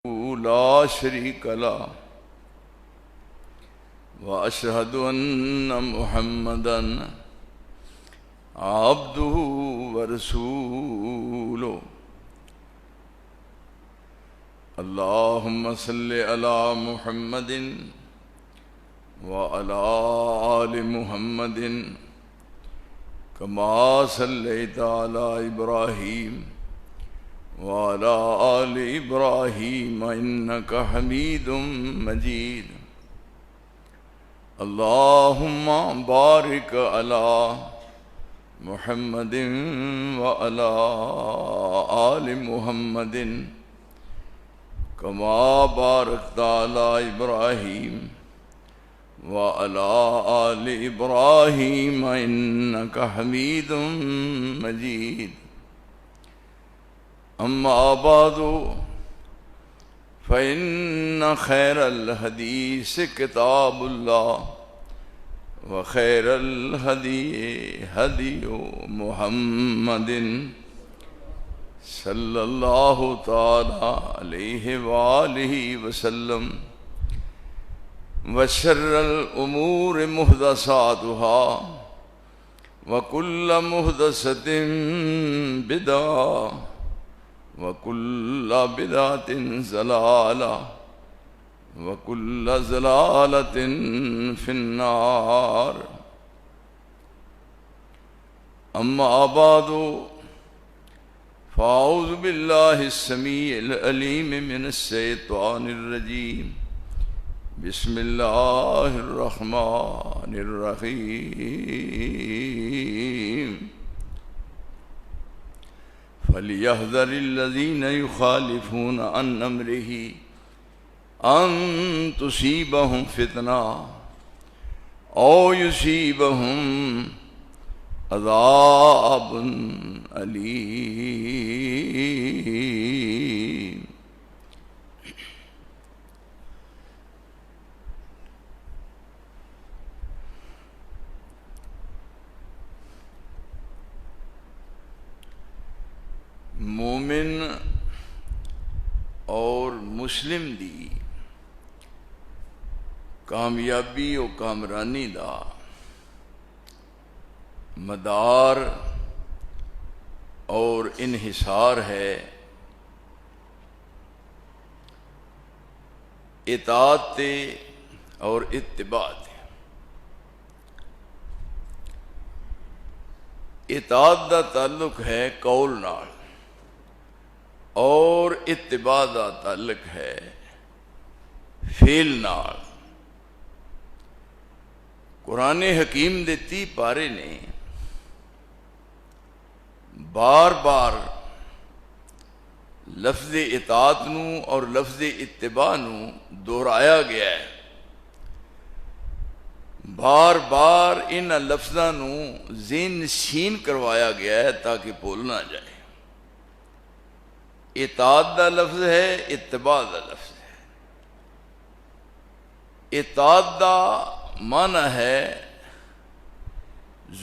لا شريك له وأشهد أن محمدا عبده ورسوله اللهم صل على محمد وعلى آل محمد كما صليت على إبراهيم وعلى آل إبراهيم إنك حميد مجيد اللهم بارك على محمد وعلى آل محمد كما باركت على إبراهيم وعلى آل إبراهيم إنك حميد مجيد أما بعد فإن خير الحديث كتاب الله وخير الهدي هدي محمد صلى الله تعالى عليه وآله وسلم وشر الأمور محدثاتها وكل محدثة بدعة وكل بدعة ضلالة وكل ضلالة في النار أما بعد فأعوذ بالله السميع العليم من الشيطان الرجيم بسم الله الرحمن الرحيم فليحذر الذين يخالفون عن أمره أن تصيبهم فتنة أو يصيبهم عذاب أليم مومن اور مسلم دی کامیابی و کامرانی دا مدار اور انحصار ہے اطاعت اور اتباع تے۔ اطاعت دا تعلق ہے قول نال اور اتباع دا تعلق ہے فعل نال۔ قرآن حکیم دے 30 پارے نے بار بار لفظ اطاعت نو اور لفظ اتباع نو دہرایا گیا ہے، بار بار ان لفظاں نو ذہن نشین کروایا گیا ہے تاکہ بھول نہ جائے۔ اطاعت دا لفظ ہے، اتباع دا لفظ ہے۔ اطاعت دا معنی ہے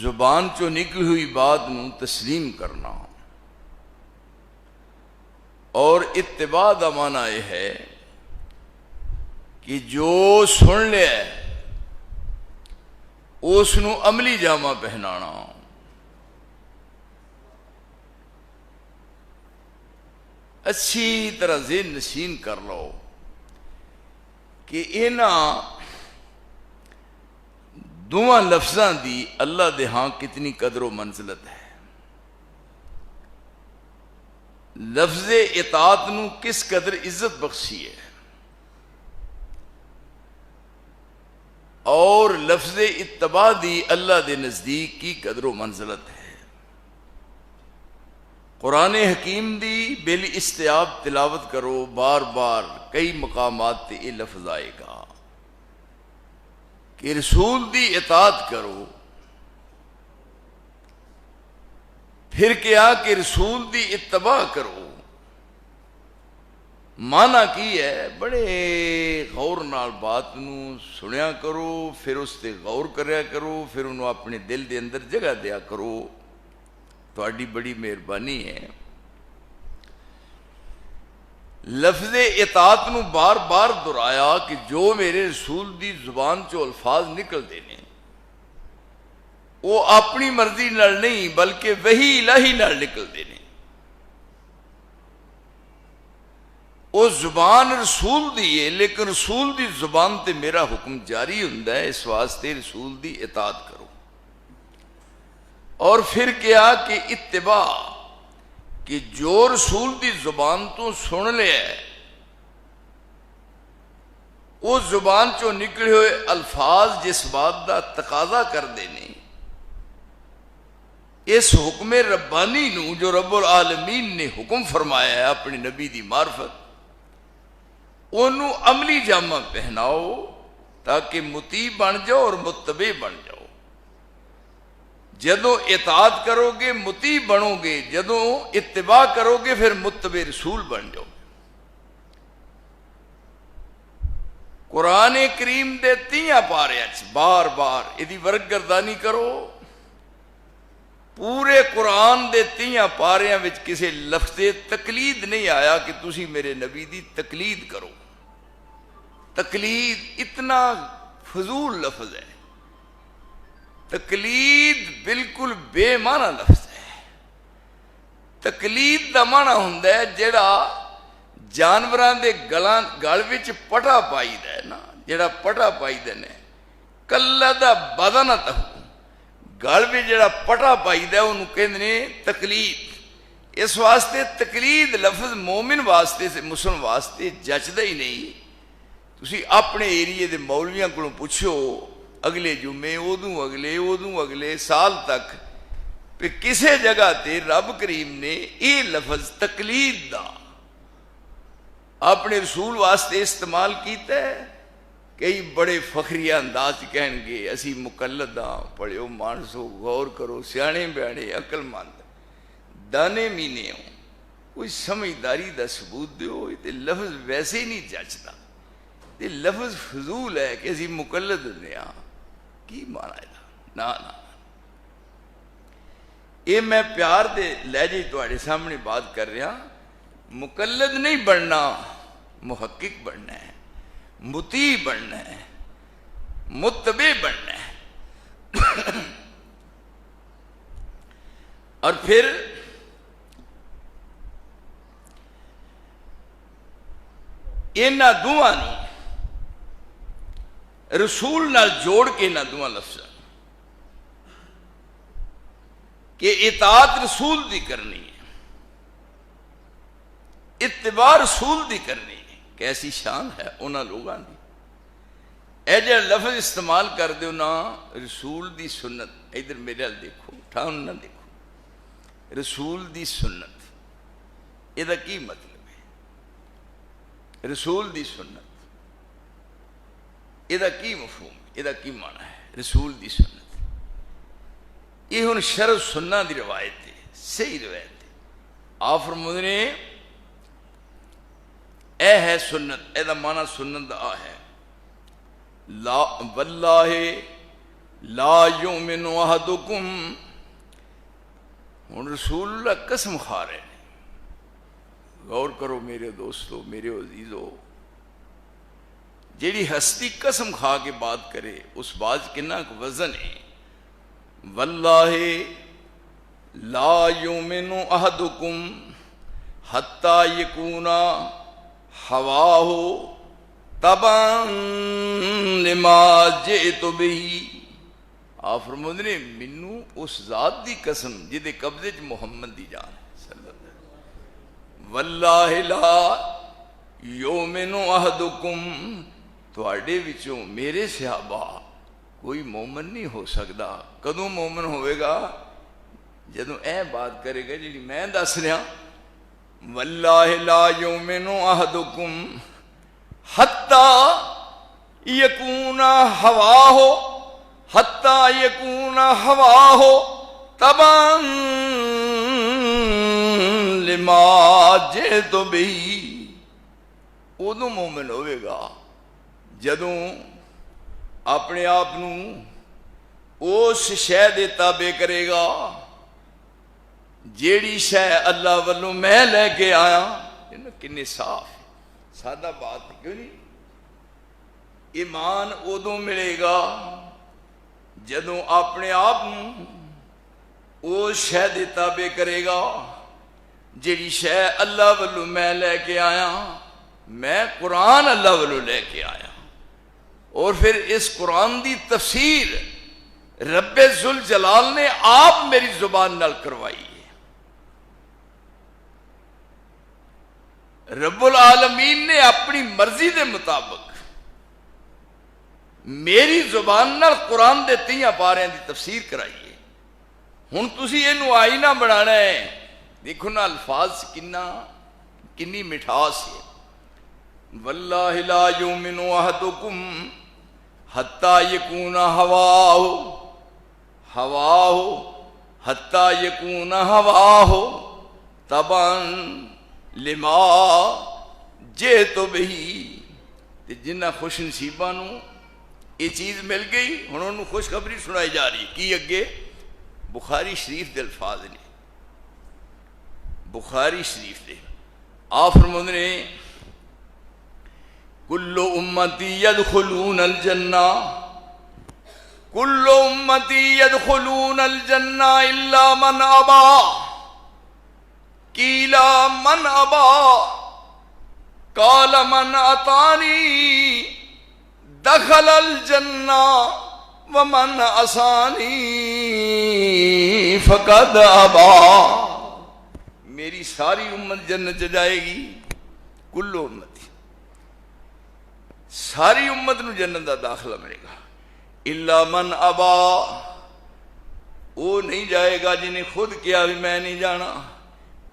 زبان چو نکلی ہوئی بات نو تسلیم کرنا، اور اتباع دا معنی یہ ہے کہ جو سن لیا ہے اس نو عملی جامہ پہنانا۔ اچھی طرح ذہن نشین کر لو کہ انہاں دوواں لفظاں دی اللہ دے ہاں کتنی قدر و منزلت ہے۔ لفظ اطاعت نو کس قدر عزت بخشی ہے، اور لفظ اتباع دی اللہ دے نزدیک کی قدر و منزلت ہے۔ قرآن حکیم دی بالاستیاب تلاوت کرو، بار بار کئی مقامات تے یہ لفظ آئے گا کہ رسول دی اطاعت کرو، پھر کیا کہ رسول دی اتباع کرو۔ معنی کی ہے؟ بڑے غور نال بات نو سنیا کرو، پھر اس تے غور کریا کرو، پھر انہوں اپنے دل دے اندر جگہ دیا کرو۔ تہاڈی بڑی مہربانی ہے۔ لفظ اطاعت نو بار بار دہرایا کہ جو میرے رسول دی زبان چو الفاظ نکلتے ہیں وہ اپنی مرضی نال نہیں بلکہ وحی الہی نال نکلتے ہیں. وہ زبان رسول دی ہے لیکن رسول دی زبان تے میرا حکم جاری ہوندا ہے، اس واسطے رسول دی اطاعت کرو. اور پھر کیا کہ اتباع، کہ جو رسول دی زبان تو سن لیا ہے وہ زبان چو نکلے ہوئے الفاظ جس بات دا تقاضا کر دینے، اس حکم ربانی نو جو رب العالمین نے حکم فرمایا ہے اپنی نبی دی معرفت، انہوں عملی جامہ پہناؤ تاکہ مطیع بن جاؤ اور متبع بن جاؤ. جدوں اطاعت کرو گے مطیع بنو گے، جدوں اتباع کرو گے پھر متبع رسول بن جاؤ. قرآن کریم دے 3 پارے بار بار یہ ورگردانی کرو. پورے قرآن دے 3 پاریاں وچ کسی لفظ تقلید نہیں آیا کہ تسی میرے نبی دی تقلید کرو. تقلید اتنا فضول لفظ ہے، تقلید بالکل بے معنی لفظ ہے. تقلید دا معنی ہوندا ہے جڑا جانوراں دے گل وچ پٹا پائی دا ہے نا، جڑا پٹا پائی دے نے کلا دا بدن تہ گل بھی جڑا پٹا پائی دا انہوں کہندے نے تقلید. اس واسطے تقلید لفظ مومن واسطے سے مسلم واسطے جچدا ہی نہیں. تسی اپنے ایریے دے مولویاں کو پوچھو اگلے جمعے ادوں اگلے سال تک پہ کسے جگہ تے رب کریم نے یہ لفظ تقلید دا اپنے رسول واسطے استعمال کیتا ہے. کئی بڑے فخریہ انداز کہن گے اسی مقلد ہاں، پڑھو مانسو، غور کرو، سیانے بیانے عقل مند دانے مینے ہوں، کوئی سمجھداری دا ثبوت دیو. یہ لفظ ویسے ہی نہیں جچتا، یہ لفظ فضول ہے کہ اسی مقلد ہونے ہاں. کی مانا ہے نا نا. یہ میں پیار دے لہجے تواڈے سامنے بات کر رہا. مقلد نہیں بننا، محقق بننا ہے، مطیع بننا ہے، متبع بننا ہے. اور پھر انہاں دوواں نوں رسول نال جوڑ کے انہاں دوواں لفظ کہ اطاعت رسول دی کرنی ہے، اتباع رسول دی کرنی ہے. کیسی شان ہے انہاں لوگاں دی. اے جڑا لفظ استعمال کر دیو نا رسول دی سنت، ادھر میرے ال دیکھو، ٹھاؤن نہ دیکھو، رسول دی سنت یہ کی مطلب ہے؟ رسول دی سنت یہ کی مفہوم ہے، یہ کی معنی ہے؟ رسول دی سنت یہ ہن شرع سنہ دی روایت ہے، صحیح روایت ہے. آپ فرماتے ہیں اے ہے سنت، اے دا معنی سنت دا ہے لا واللہ لا یؤمن احدکم. ہن رسول اللہ قسم کھا رہے ہیں. غور کرو میرے دوستو، میرے عزیزو، جیڑی ہستی قسم کھا کے بات کرے اس بات کنا کو وزن ہے. واللہ لا یؤمن احدکم حتی یکونا ہواہ تبعا لما جئت بہ. آپ فرماتے ہیں مینوں اس ذات دی قسم جدے قبضے چ محمد دی جان صلی اللہ علیہ وسلم. واللہ لا یؤمن احدکم، تواڈے وچوں میرے صحابہ کوئی مومن نہیں ہو سکتا. کدوں مومن ہوئے گا؟ جدوں اے بات کرے گا جی میں دس رہا. واللہ لا یؤمن احدکم حتی یکون ہواہ حتی یکون ہواہ تبعا لما جئت بہ. ادوں مومن ہوئے گا جدوں اپنے آپ اس شے دے تابع کرے گا جیڑی شے اللہ والوں میں لے کے آیا. کنے صاف سادہ بات کیوں نہیں؟ ایمان ادو ملے گا جدوں اپنے آپ اس شے دے تابع کرے گا جیڑی شے اللہ والوں میں لے کے آیا، میں قرآن اللہ والوں لے کے آیا، اور پھر اس قرآن دی تفسیر رب ذوالجلال نے آپ میری زبان نال کروائی ہے۔ رب العالمین نے اپنی مرضی دے مطابق میری زبان نال قرآن دے 30 پاریاں دی تفسیر کرائی ہے۔ ہن تسی اینو آئینہ بنانا ہے، دیکھو نا الفاظ کنی مٹھاس ہے۔ واللہ لا یؤمن احدکم حتی یکون ہواہ حتی یکون ہواہ تبعا لما جئت بہی۔ تے جنہ خوش نصیباں نو یہ چیز مل گئی، ہن انہوں خوشخبری سنائی جا رہی کی اگے؟ بخاری شریف دے الفاظ نے، بخاری شریف دے آپ فرماندے نے کل امتی یدخلون الجنہ، کل امتی یدخلون الجنہ الا من ابا، قیل من ابا قال من اطانی دخل الجنہ ومن عصانی فقد ابا۔ میری ساری امت جنت جائے گی، کل امتی، ساری امت نو جنت دا داخلہ ملے گا، الا من ابا، وہ نہیں جائے گا جنہیں خود کیا بھی میں نہیں جانا۔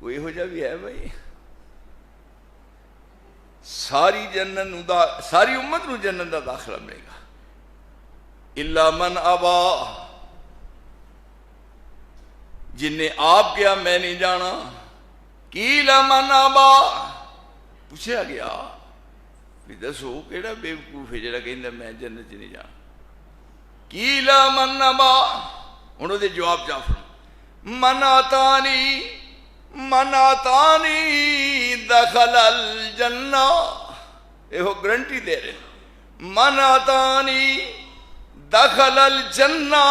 کوئی ہو جا بھی ہے بھائی؟ ساری جنت ساری امت نو جنت دا داخلہ ملے گا، الا من ابا، جن نے آپ کیا میں نہیں جانا۔ قیل من ابا، پوچھا گیا بھی دسو کیڑا بیوقوف ہے جڑا کہندا میں جنت نہیں جانا۔ قیل من ابا، انہوں نے جواب جا فرمایا من آتانی دخل الجنہ، یہ گارنٹی دے رہے، من آتانی دخل الجنہ،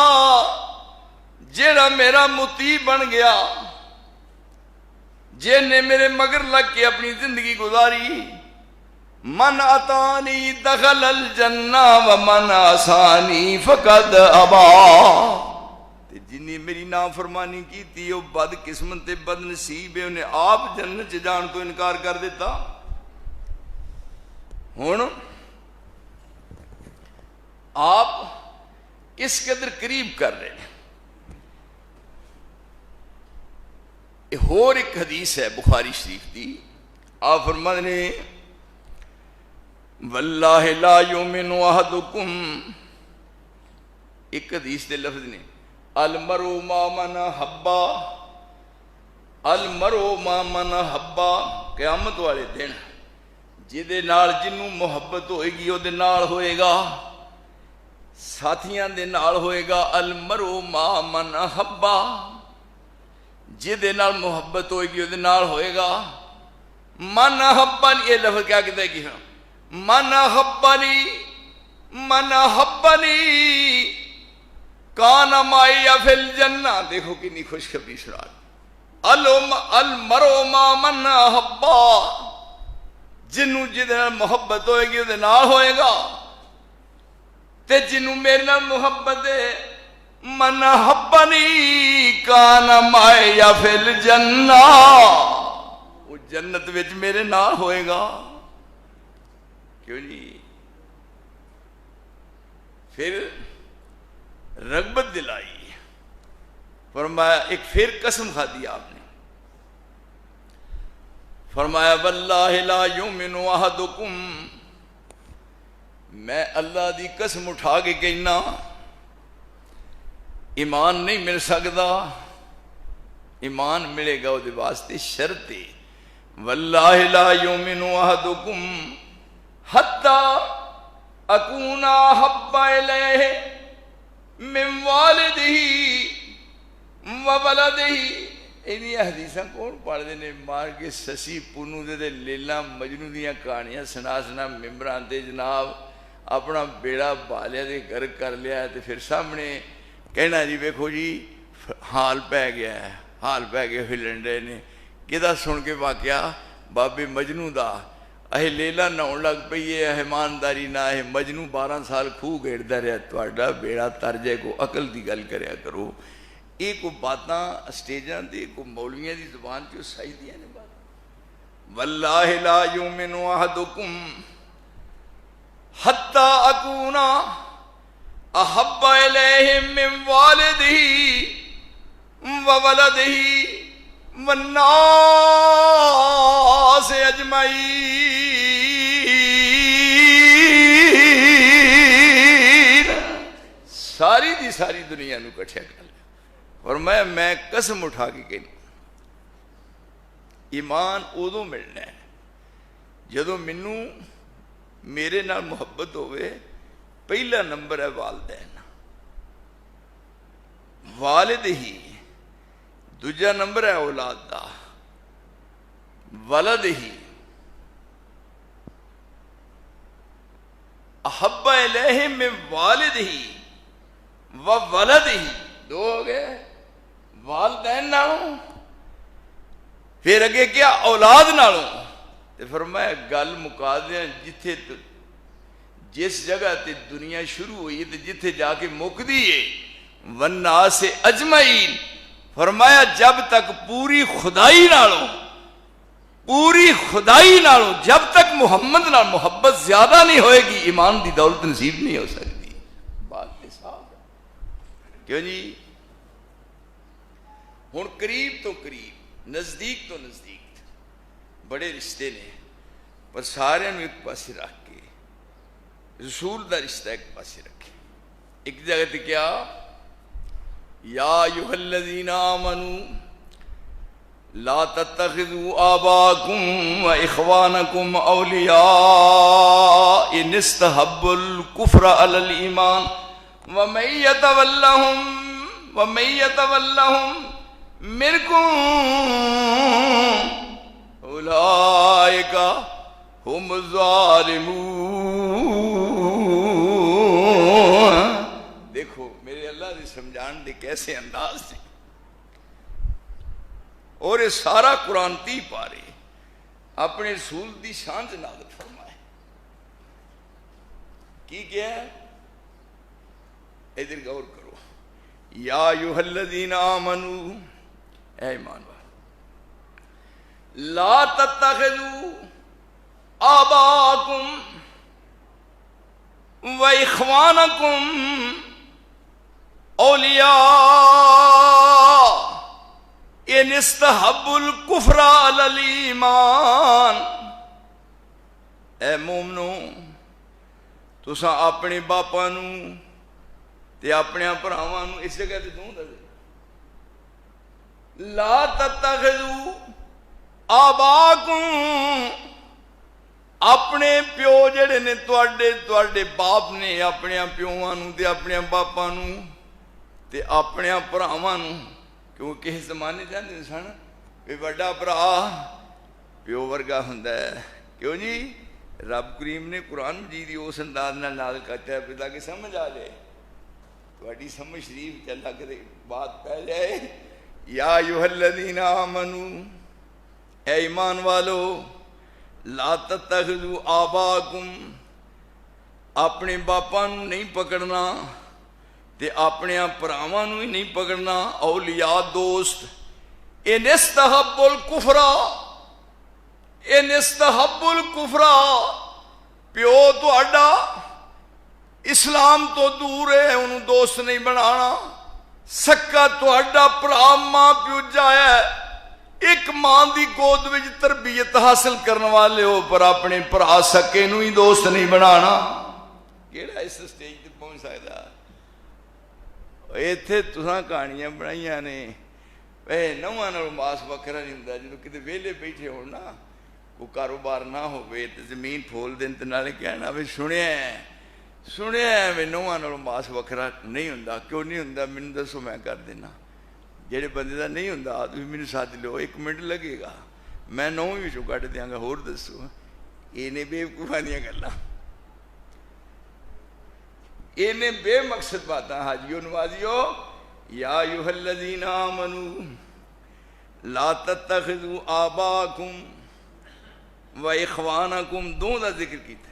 جیڑا میرا مطیع بن گیا، جن نے میرے مگر لگ کے اپنی زندگی گزاری، من اتانی دخل الجنہ ومن عصانی فقد ابا، جنہیں میری نافرمانی کی تھی وہ بد قسمت بد نصیب ہے، انہیں آپ جنت جان تو انکار کر دیتا۔ ہن آپ کس قدر قریب کر رہے ہیں؟ اور ایک حدیث ہے بخاری شریف دی، آپ فرماتے ہیں واللہ لا یؤمن احدکم، ایک حدیث دے لفظ نے المرء ما من حبا، المرء ما من حبا، قیامت والے دن جدے نال جنوں محبت ہوئے گی وہ دے نال ہوئے گا، ساتھیاں دے نال ہوئے گا۔ المرء ما من حبا، جدے نال محبت ہوئے گی وہ دے نال ہوئے گا۔ من حبنی، یہ لفظ کیا کہتا ہے کہ من حبنی، من حبنی کان معی فی الجنہ، دیکھو کتنی خوشخبری سنا۔ المرء ما من حبا، جنوں جدے نال محبت ہوئے گی وہ دے نال ہوئے گا، تے جنوں میرے نال محبت ہے من حبنی کان معی فی الجنہ، وہ جنت وچ میرے نال ہوئے گا۔ کیوں جی؟ پھر رغبت دلائی، فرمایا ایک پھر قسم کھا دی آپ نے، فرمایا واللہ لا یؤمن احدکم، میں اللہ دی قسم اٹھا کے کہنا ایمان نہیں مل سکتا، ایمان ملے گا وہ دے واسطے شرط ہے واللہ لا یؤمن احدکم حتی اکون احب الیہ من والدہ وولدہ انہیاں حدیثاں کون پڑھتے ہیں؟ مار کے سسی پونو دے لیلا مجنو دیاں کہانیاں سنا سنا ممبران تے جناب اپنا بیڑا بالیا دے گھر کر لیا ہے، تو پھر سامنے کہنا جی ویکھو جی حال پہ گیا ہے، حال پہ گیا ہلن رہے نے کدا سن کے واقعہ بابے مجنو دا اہ لیلا ناؤن لگ پئی ہے، ایمانداری نہ ہے، مجنو 12 سال خوہ گھیڑدا رہا، تہاڈا بیڑا تر جائے، کو عقل دی گل کریا کرو۔ یہ کو باتاں اسٹیجاں دی کو مولویاں دی زبان چ صحیح دیاں نے بات۔ واللہ لا یؤمن احدکم حتی اکون احب الیہ من والدہ وولدہ والناس اجمعین۔ ساری دی ساری دنیا نو کٹھیا کر لیا، اور میں قسم اٹھا کے کہنا ایمان ادو ملنا ہے جدو مینو میرے نال محبت ہوئے۔ پہلا نمبر ہے والدین، والد ہی، دوجا نمبر ہے اولاد دا، ولد ہی، احب الیہ من والد ہی و ولد ہی، دو ہو گئے، والدین نالوں پھر اگے کیا اولاد نالوں۔ تو فرمایا گل مکا دیا جتھے جس جگہ تے دنیا شروع ہوئی ہے جتھے جا کے مکدی ہے والناس اجمعین، فرمایا جب تک پوری خدائی نالوں جب تک محمد نال محبت زیادہ نہیں ہوئے گی ایمان دی دولت نصیب نہیں ہو سکتی۔ بات تے صاف ہے، کیوں جی؟ ہن قریب تو قریب، نزدیک تو نزدیک بڑے رشتے نے، پر سارے نو ایک پاسے رکھ کے رسول دا رشتہ ایک پاسے رکھے۔ ایک جگہ تے کیا یا ایھا الذین آمنوا لا تتخذوا آباءکم و اخوانکم اولیاء ان استحبوا الکفر علی الایمان ومن یتولہم منکم اولئک ہم الظالمون۔ دیکھو میرے اللہ نے سمجھان دے کیسے انداز سے، اور یہ سارا قرآن 30 پارے اپنے رسول دی شان سے نازل فرمائے۔ کی کیا ہے؟ ادھر غور کرو۔ یا ایھا الذین آمنوا، اے ایمان والو، لا تتخذوا آباءکم و اخوانکم اولیاء ان استحبوا الکفر علی الایمان۔ اے مومنو، تساں اپنے باپاں نو تے اپنے بھراواں نو، اس جگہ تے دوں دے لا تتخذوا آباءکم، اپنے پیو جڑے نے تواڈے باپ نے اپنے پیواں نو تے اپنے باپاں نو تے اپنے بھراواں نو، کیونکہ اس زمانے جاندے سن کہ بڑا بھرا پیو ورگا ہوندا ہے۔ کیوں جی؟ رب کریم نے قرآن مجید اس انداز نال نازل کرتا ہے تاکہ سمجھ آ جائے، تہاڈی سمجھ شریف چلا کرے بات پہ جائے۔ یا ایھا الذین آمنوا، اے ایمان والو، لا تتخذوا آباءکم، اپنے باپاں نو نہیں پکڑنا تے اپنے بھراواں نو ہی نہیں پکڑنا، اولیاء دوست، ان استحبوا الکفر، ان استحبوا الکفر، پیو تہاڈا اسلام تو دور ہے، انہوں دوست نہیں بنانا۔ سکا تہاڈا بھرا ماں پیو جایا ہے، ایک ماں دی گود وچ تربیت حاصل کرنے والے ہو، پر اپنے بھرا سکے نو ہی دوست نہیں بنانا۔ کیڑا اس سٹیج تے پہنچ سکدا؟ ایتھے تساں کہانیاں بنائیاں نے، اے نواں نال ماس وکھرا نہیں ہوندا، جدوں کتے ویلے بیٹھے ہون نا، کوئی کاروبار نہ ہوئے تے زمین پھول دین تے نالے کہنا وی سنیا ہے وی نواں نال ماس وکھرا نہیں ہوندا۔ کیوں نہیں ہوندا؟ مینوں دسو، میں کر دینا۔ جہے بندے کا نہیں ہوں بھی میرے ساتھ لو 1 منٹ لگے گا میں 9ویں کٹ دیاں گا ہور دسو یہ نے بےوقوفاں دیاں گلاں یہ نے بے مقصد باتاں حاجیو نمازیو یا ایھا الذین آمنوا لا تتخذوا آباءکم و اخوانکم دو دا ذکر کیتا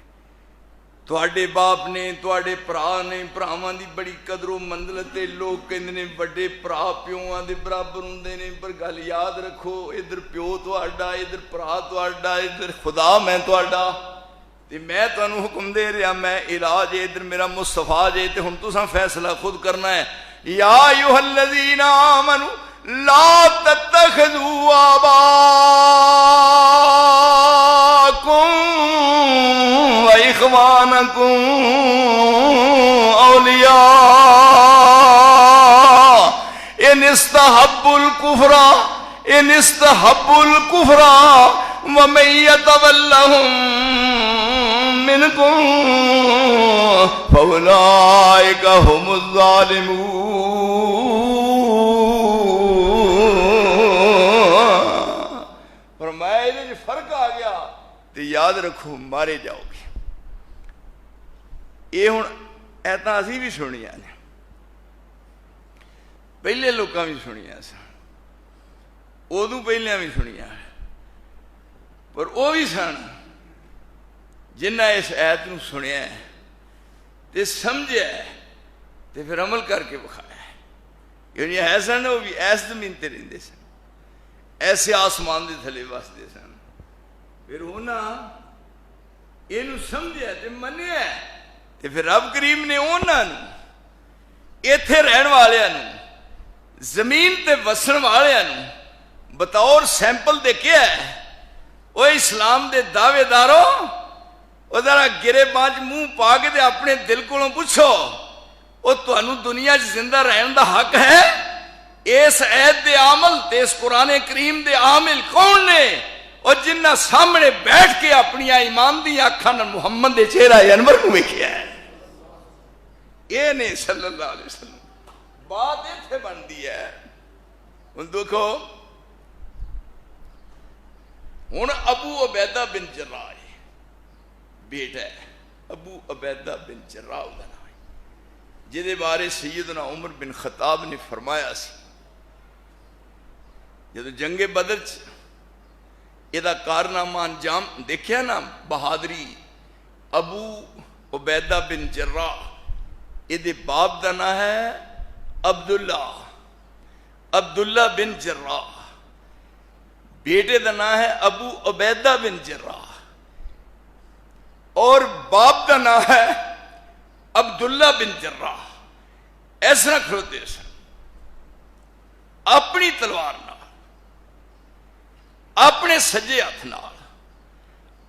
تواڈے باپ نے تواڈے بھرا نے بھراواں دی بڑی قدر و منزلت ہے لوگ کہندے نے بڑے بھرا پیواں دے برابر ہوندے نے پر گل یاد رکھو ادھر پیو تواڈا ادھر بھرا تواڈا ادھر خدا میں تواڈا تے میں تانوں حکم دے رہا میں علاج ادھر میرا مصطفیٰ جے تے ہن تساں فیصلہ خود کرنا ہے یا ایھا الذین آمنوا لا تتخذوا آباءکم و اخوانکم اولیاء ان استحبوا الکفر ومن یتولہم منکم فاولئک هم الظالمون فرق آ گیا تو یاد رکھو مارے جاؤ گے یہ ہوں ایتاں اسی بھی سنیاں نے پہلے لوکاں بھی سنیاں سن ادو پہلے بھی سنیاں پر وہ بھی سن جنہ اس ایت نو سنیا ہے تے سمجھیا ہے تے پھر عمل کر کے بکھایا ہے یعنی ہے سن وہ بھی ایس زمین تے رہندے سن ایسے آسمان دے تھلے واسدے سن پھر ہونا یہ سمجھا تے منیا تے پھر رب کریم نے انہاں نوں ایتھے رہن والیاں نوں زمین تے وسن والیاں نوں بطور سیمپل دے کیا ہے وہ اسلام دے دعوے دارو وہ ذرا گرے بانچ منہ پا کے تے اپنے دل کو پوچھو وہ تانوں دنیا زندہ رہن دا حق ہے اس عید دے عامل تے اس قرآن کریم دے عامل کون نے اور جنہ سامنے بیٹھ کے اپنی ایمان دی آنکھاں نال محمد دے چہرہ انور نوں ویکھیا ہے یہ نے صلی اللہ علیہ وسلم بات ایتھے بندی ہے ہن دیکھو ہن ابو عبیدہ بن جراح بیٹا ہے ابو عبیدہ بن جراح دا نام ہے جہدے بارے سیدنا عمر بن خطاب نے فرمایا سی جدو جنگ بدر یہ کارنامہ انجام دیکھیا نا بہادری ابو عبیدہ بن جراح یہ باپ دا نام ہے عبداللہ بن جراح بیٹے دا نام ہے ابو عبیدہ بن جراح اور باپ دا نام ہے عبداللہ بن جراح ایس طرح کھڑوتے سن اپنی تلوار نال اپنے سجے ہاتھ نال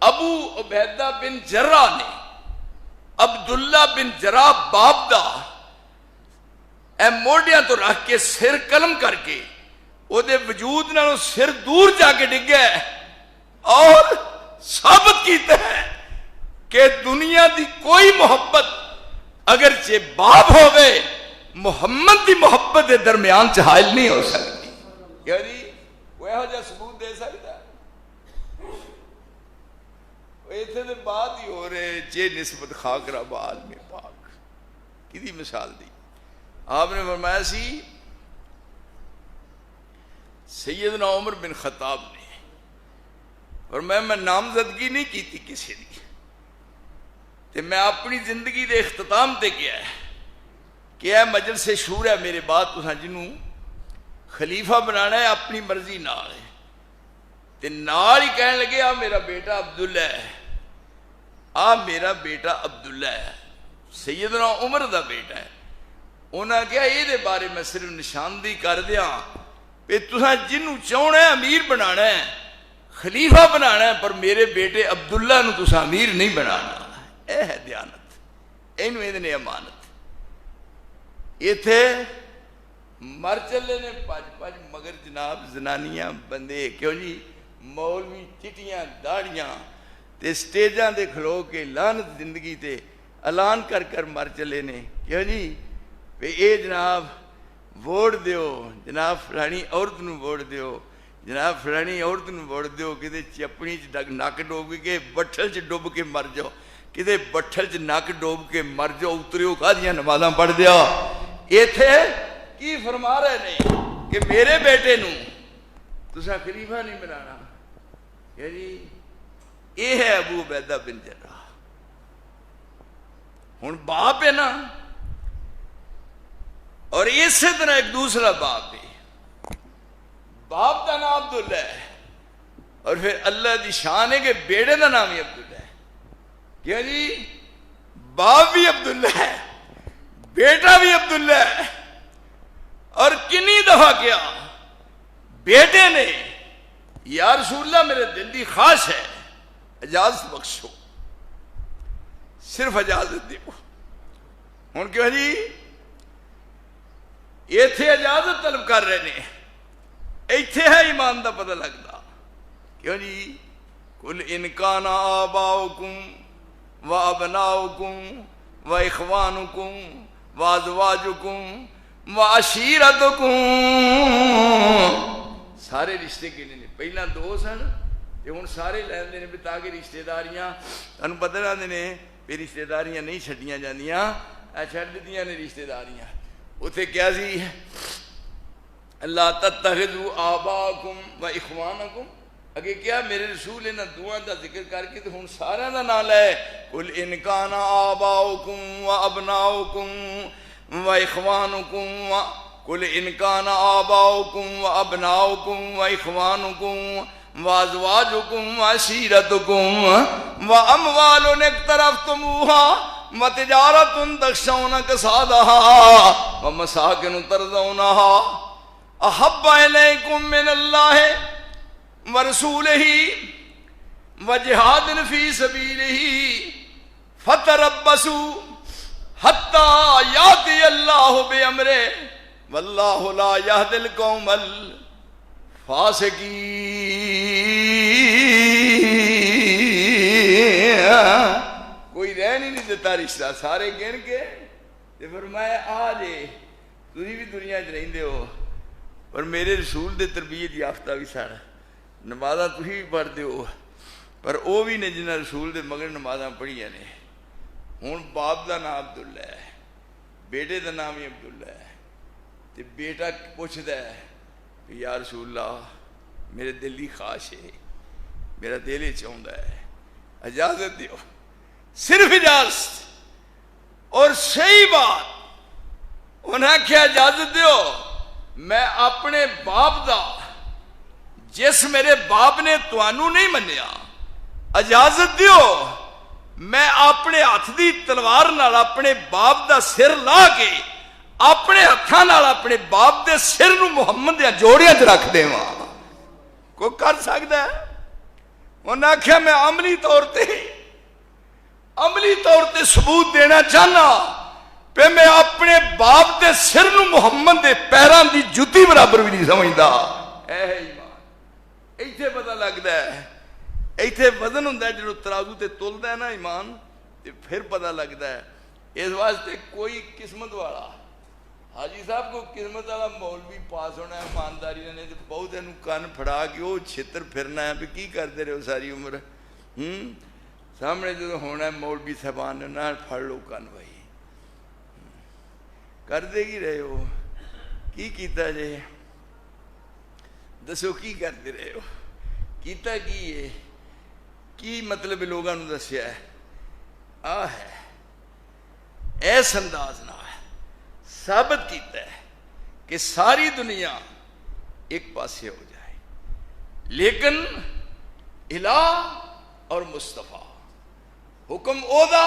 ابو عبیدہ بن جراح نے عبداللہ بن جراح باپ دا اے موڈیاں تو رکھ کے سر قلم کر کے وہ دے وجود نالوں سر دور جا کے ڈگ گیا اور ثابت کیتا ہے کہ دنیا دی کوئی محبت اگرچہ باپ ہوئے محمد دی محبت دے درمیان چ حائل نہیں ہو سکتی یعنی وہ یہاں جا ثبوت دے سکتا ہے ایتھے دے بعد ہی ہو رہے جے نسبت خاک رب عالم پاک کدی مثال دی آپ نے فرمایا سی سیدنا عمر بن خطاب نے اور میں نامزدگی نہیں کیتی کسی دی تے میں اپنی زندگی دے اختتام تے کیا ہے کہ اے مجلس شور ہے میرے بعد تساں جنوں خلیفہ بنانا ہے اپنی مرضی نال ہے تے نال ہی کہنے لگے آ میرا بیٹا عبداللہ ہے آ میرا بیٹا عبداللہ ہے سیدنا عمر دا بیٹا ہے انہاں کہا یہ دے بارے میں صرف نشاندہی کر دیا کہ تساں جنوں چاہنا ہے امیر بنانا ہے خلیفہ بنانا ہے پر میرے بیٹے عبداللہ نو تساں امیر نہیں بنانا اے ہے دیانت اینو ادنے امانت یہ تھے مر چلے نے پاج مگر جناب زنانیاں بندے کیوں جی مولوی چٹیاں داڑیاں تے سٹیجاں دے کھلو کے لعنت زندگی تے اعلان کر کر مر چلے نے کیوں جی اے جناب ووٹ دیو جناب فلانی عورت نو ووٹ دیو جناب فلانی عورت نو ووٹ دیو کدے چپڑی چ نک ڈوب کے بٹھل چ ڈوب کے مر جاؤ کدے بٹھل چ نک ڈوب کے مر جاؤ اتریو کادیاں نمازاں پڑھ دیا ایتھے کی فرما رہے نے کہ میرے بیٹے نو تساں خلیفہ نہیں بنانا کہ جی یہ ہے ابو عبیدہ بن جراح ہن باپ ہے نا اور اسی طرح ایک دوسرا باپ ہے باپ کا نام عبداللہ ہے اور پھر اللہ دی شان ہے کہ بیٹے کا نام ہی عبداللہ ہے کیا جی باپ بھی عبداللہ ہے بیٹا بھی عبداللہ ہے اور کنی دفعہ کیا بیٹے نے یا رسول اللہ میرے دل دی خواہش ہے اجازت بخشو صرف اجازت دیو ہوں کیوں جی ایتھے اجازت طلب کر رہے ہیں ایتھے ہے ایمان دا پتہ لگتا کیوں جی کل انکان آباؤکم و ابناؤکم و اخوانکم و ازواجکم و عشیرتکم سارے رشتے کے لیے پہلا دو سن تے ہن سارے لین دے بتا کے رشتے داریاں تانوں پتہ رہندے نے پھر رشتے داریاں نہیں چھڈیاں جاندیاں چھڈ دتیاں نے رشتے داریاں اتنے کیا سی اللہ تتخذوا آباءکم و اخوانکم اگے کیا میرے رسول انہاں دعا دا ذکر کر کے ہن سارا دا نام لے قل ان کان آباؤکم و ابناؤکم و اخوانکم قل ان کان آباؤکم و ابناؤکم و اخوانکم و ازواجکم و عشیرتکم و اموال اقترفتموها وتجارت تخشون کسادها ومساکن ترضونها احب الیکم من اللہ ورسولہ وجہاد فی سبیلہ فتربصوا حتی یاتی اللہ بامرہ واللہ لا یہدی القوم الفاسقین کوئی رہ نہیں دیتا رشتہ سارے گن کے فرمایا آ جے تھی بھی دنیا چ رہندے ہو اور میرے رسول دے تربیت یافتہ بھی سارا نمازاں تھی بھی پڑھتے ہو پر وہ بھی نے جنہیں رسول دے مگر نمازاں پڑھیاں نے ہوں باپ دا نام عبداللہ ہے بیٹے دا نام ہی عبداللہ ہے تے بیٹا پوچھتا ہے کہ یا رسول اللہ میرے دل کی خواہش ہے میرا دل ہی چاہتا ہے اجازت دیو صرف اجازت اور صحیح بات انہیں کیا اجازت دیو میں اپنے باپ دا جس میرے باپ نے توانو نہیں منیا اجازت دیو میں اپنے ہاتھ دی تلوار نال اپنے باپ دا سر لا کے اپنے ہاتھاں نال اپنے باپ دے سر نو محمد دے جوڑیاں چ رکھ دیواں کوئی کر سکتا ہے انہیں آخیا میں عملی طور تے ثبوت دینا چاہنا پہ میں اپنے باپ دے سر نو محمد دے پیران دی جتی برابر بھی نہیں سمجھدا اے ایمان ایتھے پتہ لگدا ہے ایتھے وزن ہوندا ہے جدوں ترازو تے تولدا ہے نا ایمان تے پھر پتہ لگدا ہے اس واسطے کوئی قسمت والا حاجی صاحب کو قسمت والا مولوی پاس ہونا ہے ایمانداری نے تے بہت اینوں کن پھڑا کے وہ چھتر پھرنا ہے بھی کی کرتے رہے ہو ساری عمر سامنے جدوں ہونا ہے مولوی صاحبان نے نہ پھڑ لو کن بھائی کر دے گی رہے ہو کی کیتا جے دسو کی کرتے رہے ہو کیتا کی ہے کی مطلب لوگوں نے دسیا ہے آ ہے ایس انداز نہ ہے ثابت کیتا ہے کہ ساری دنیا ایک پاسے ہو جائے لیکن الہ اور مصطفیٰ حکم اودا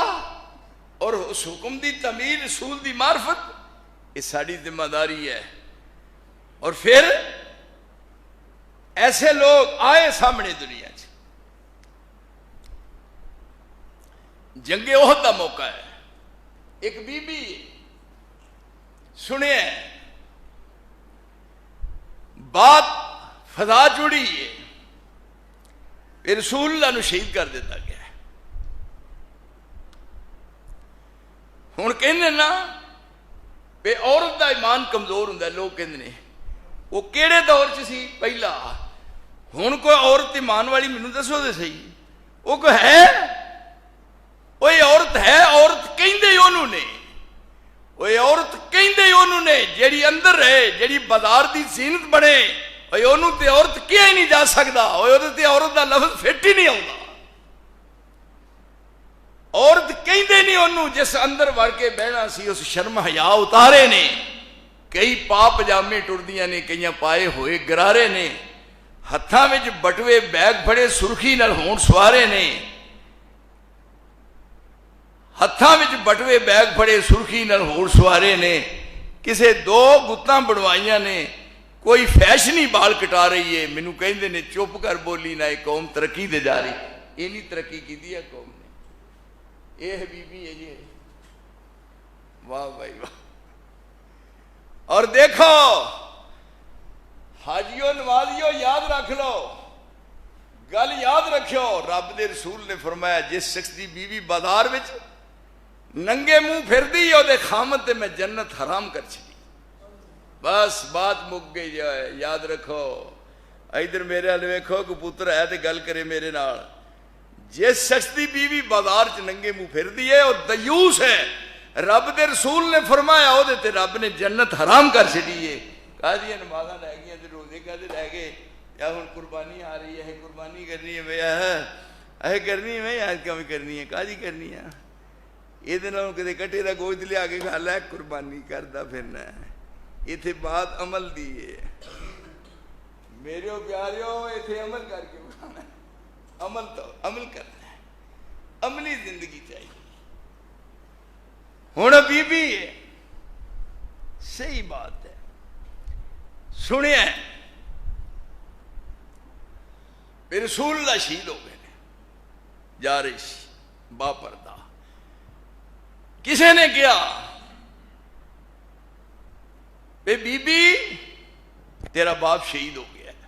اور اس حکم دی تعمیل رسول دی معرفت یہ ساری ذمہ داری ہے اور پھر ایسے لوگ آئے سامنے دنیا سے جنگ احد کا موقع ہے ایک بی بی سنیں بات فضا جڑی ہے پھر رسول اللہ نو شہید کر دیتا گیا ہے ہن کہنے نا بے عورت دا ایمان کمزور ہوں. لوگ کہندے نے وہ کیڑے دور چ سی پہلا. ہن کوئی عورت ایمان والی مینوں دسو تے صحیح. وہ کوئی ہے؟ وہ عورت ہے. عورت کہندے انہوں نے, وہ عورت کہندے انہوں نے جیڑی اندر رہے, جیڑی بازار دی زینت بنے. انہوں تے عورت کیا ہی نہیں جا سکتا. عورت دا لفظ فٹ ہی نہیں آتا. عورت کہندے نہیں انہوں جس اندر وڑ کے بہنا سی. اس شرم حیا اتارے نے. کئی پا پجامے ٹردیاں نے, کئی پائے ہوئے گرارے نے, ہتھاں وچ بٹوے بیگ پھڑے سرخی نال ہون سوارے نے. ہتھاں وچ بٹوے بیگ پھڑے سرخی نال ہون سوارے نے. کسے دو گتاں بنوائیاں نے. کوئی فیشنی بال کٹا رہی ہے. مینوں کہندے نے چپ کر بولی نہ, قوم ترقی دے جا رہی. اینی ترقی کی ہے قوم نے. اے حبیبی ہے جی. واہ بھائی واہ. اور دیکھو حاجیو نمازیو یاد رکھ لو, گل یاد رکھو. رب دے رسول نے فرمایا جس شخص دی بیوی بازار وچ ننگے منہ پھر دی او دے خامد تے میں جنت حرام کر چھڈی. بس بات مک گئی جائے. یاد رکھو. ادھر میرے ہل ویکھو کہ پتر ہے تے گل کرے میرے نال. جس شخص دی بیوی بازار چ ننگے منہ پھر دی ہے او دیوس ہے. رب دے رسول نے فرمایا او دے تے رب نے جنت حرام کر چھڈی ہے. کہدی نمازاں رہ گئیاں تے روزے کدے رہ گئے, یا ہن قربانی آ رہی ہے, قربانی کرنی ہے بھیا, اے کرنی ہے یار, کیوں کرنی ہے, کاجی کرنی ہے. یہ دنوں کدے کٹے دا گوشت لیا کے کھا لے, قربانی کردا پھرنا ہے. ایتھے بات عمل دی ہے میرے پیاریو. ایتھے عمل کر کے بکھانا ہے. عمل تو عمل کرنا ہے. عملی زندگی چاہیے. ہوں بی بی ہے, صحیح بات ہے. سنیا رسول اللہ شہید ہو گئے نے, جا رہی سی با پردہ. کسے نے کیا بی بی تیرا باپ شہید ہو گیا ہے.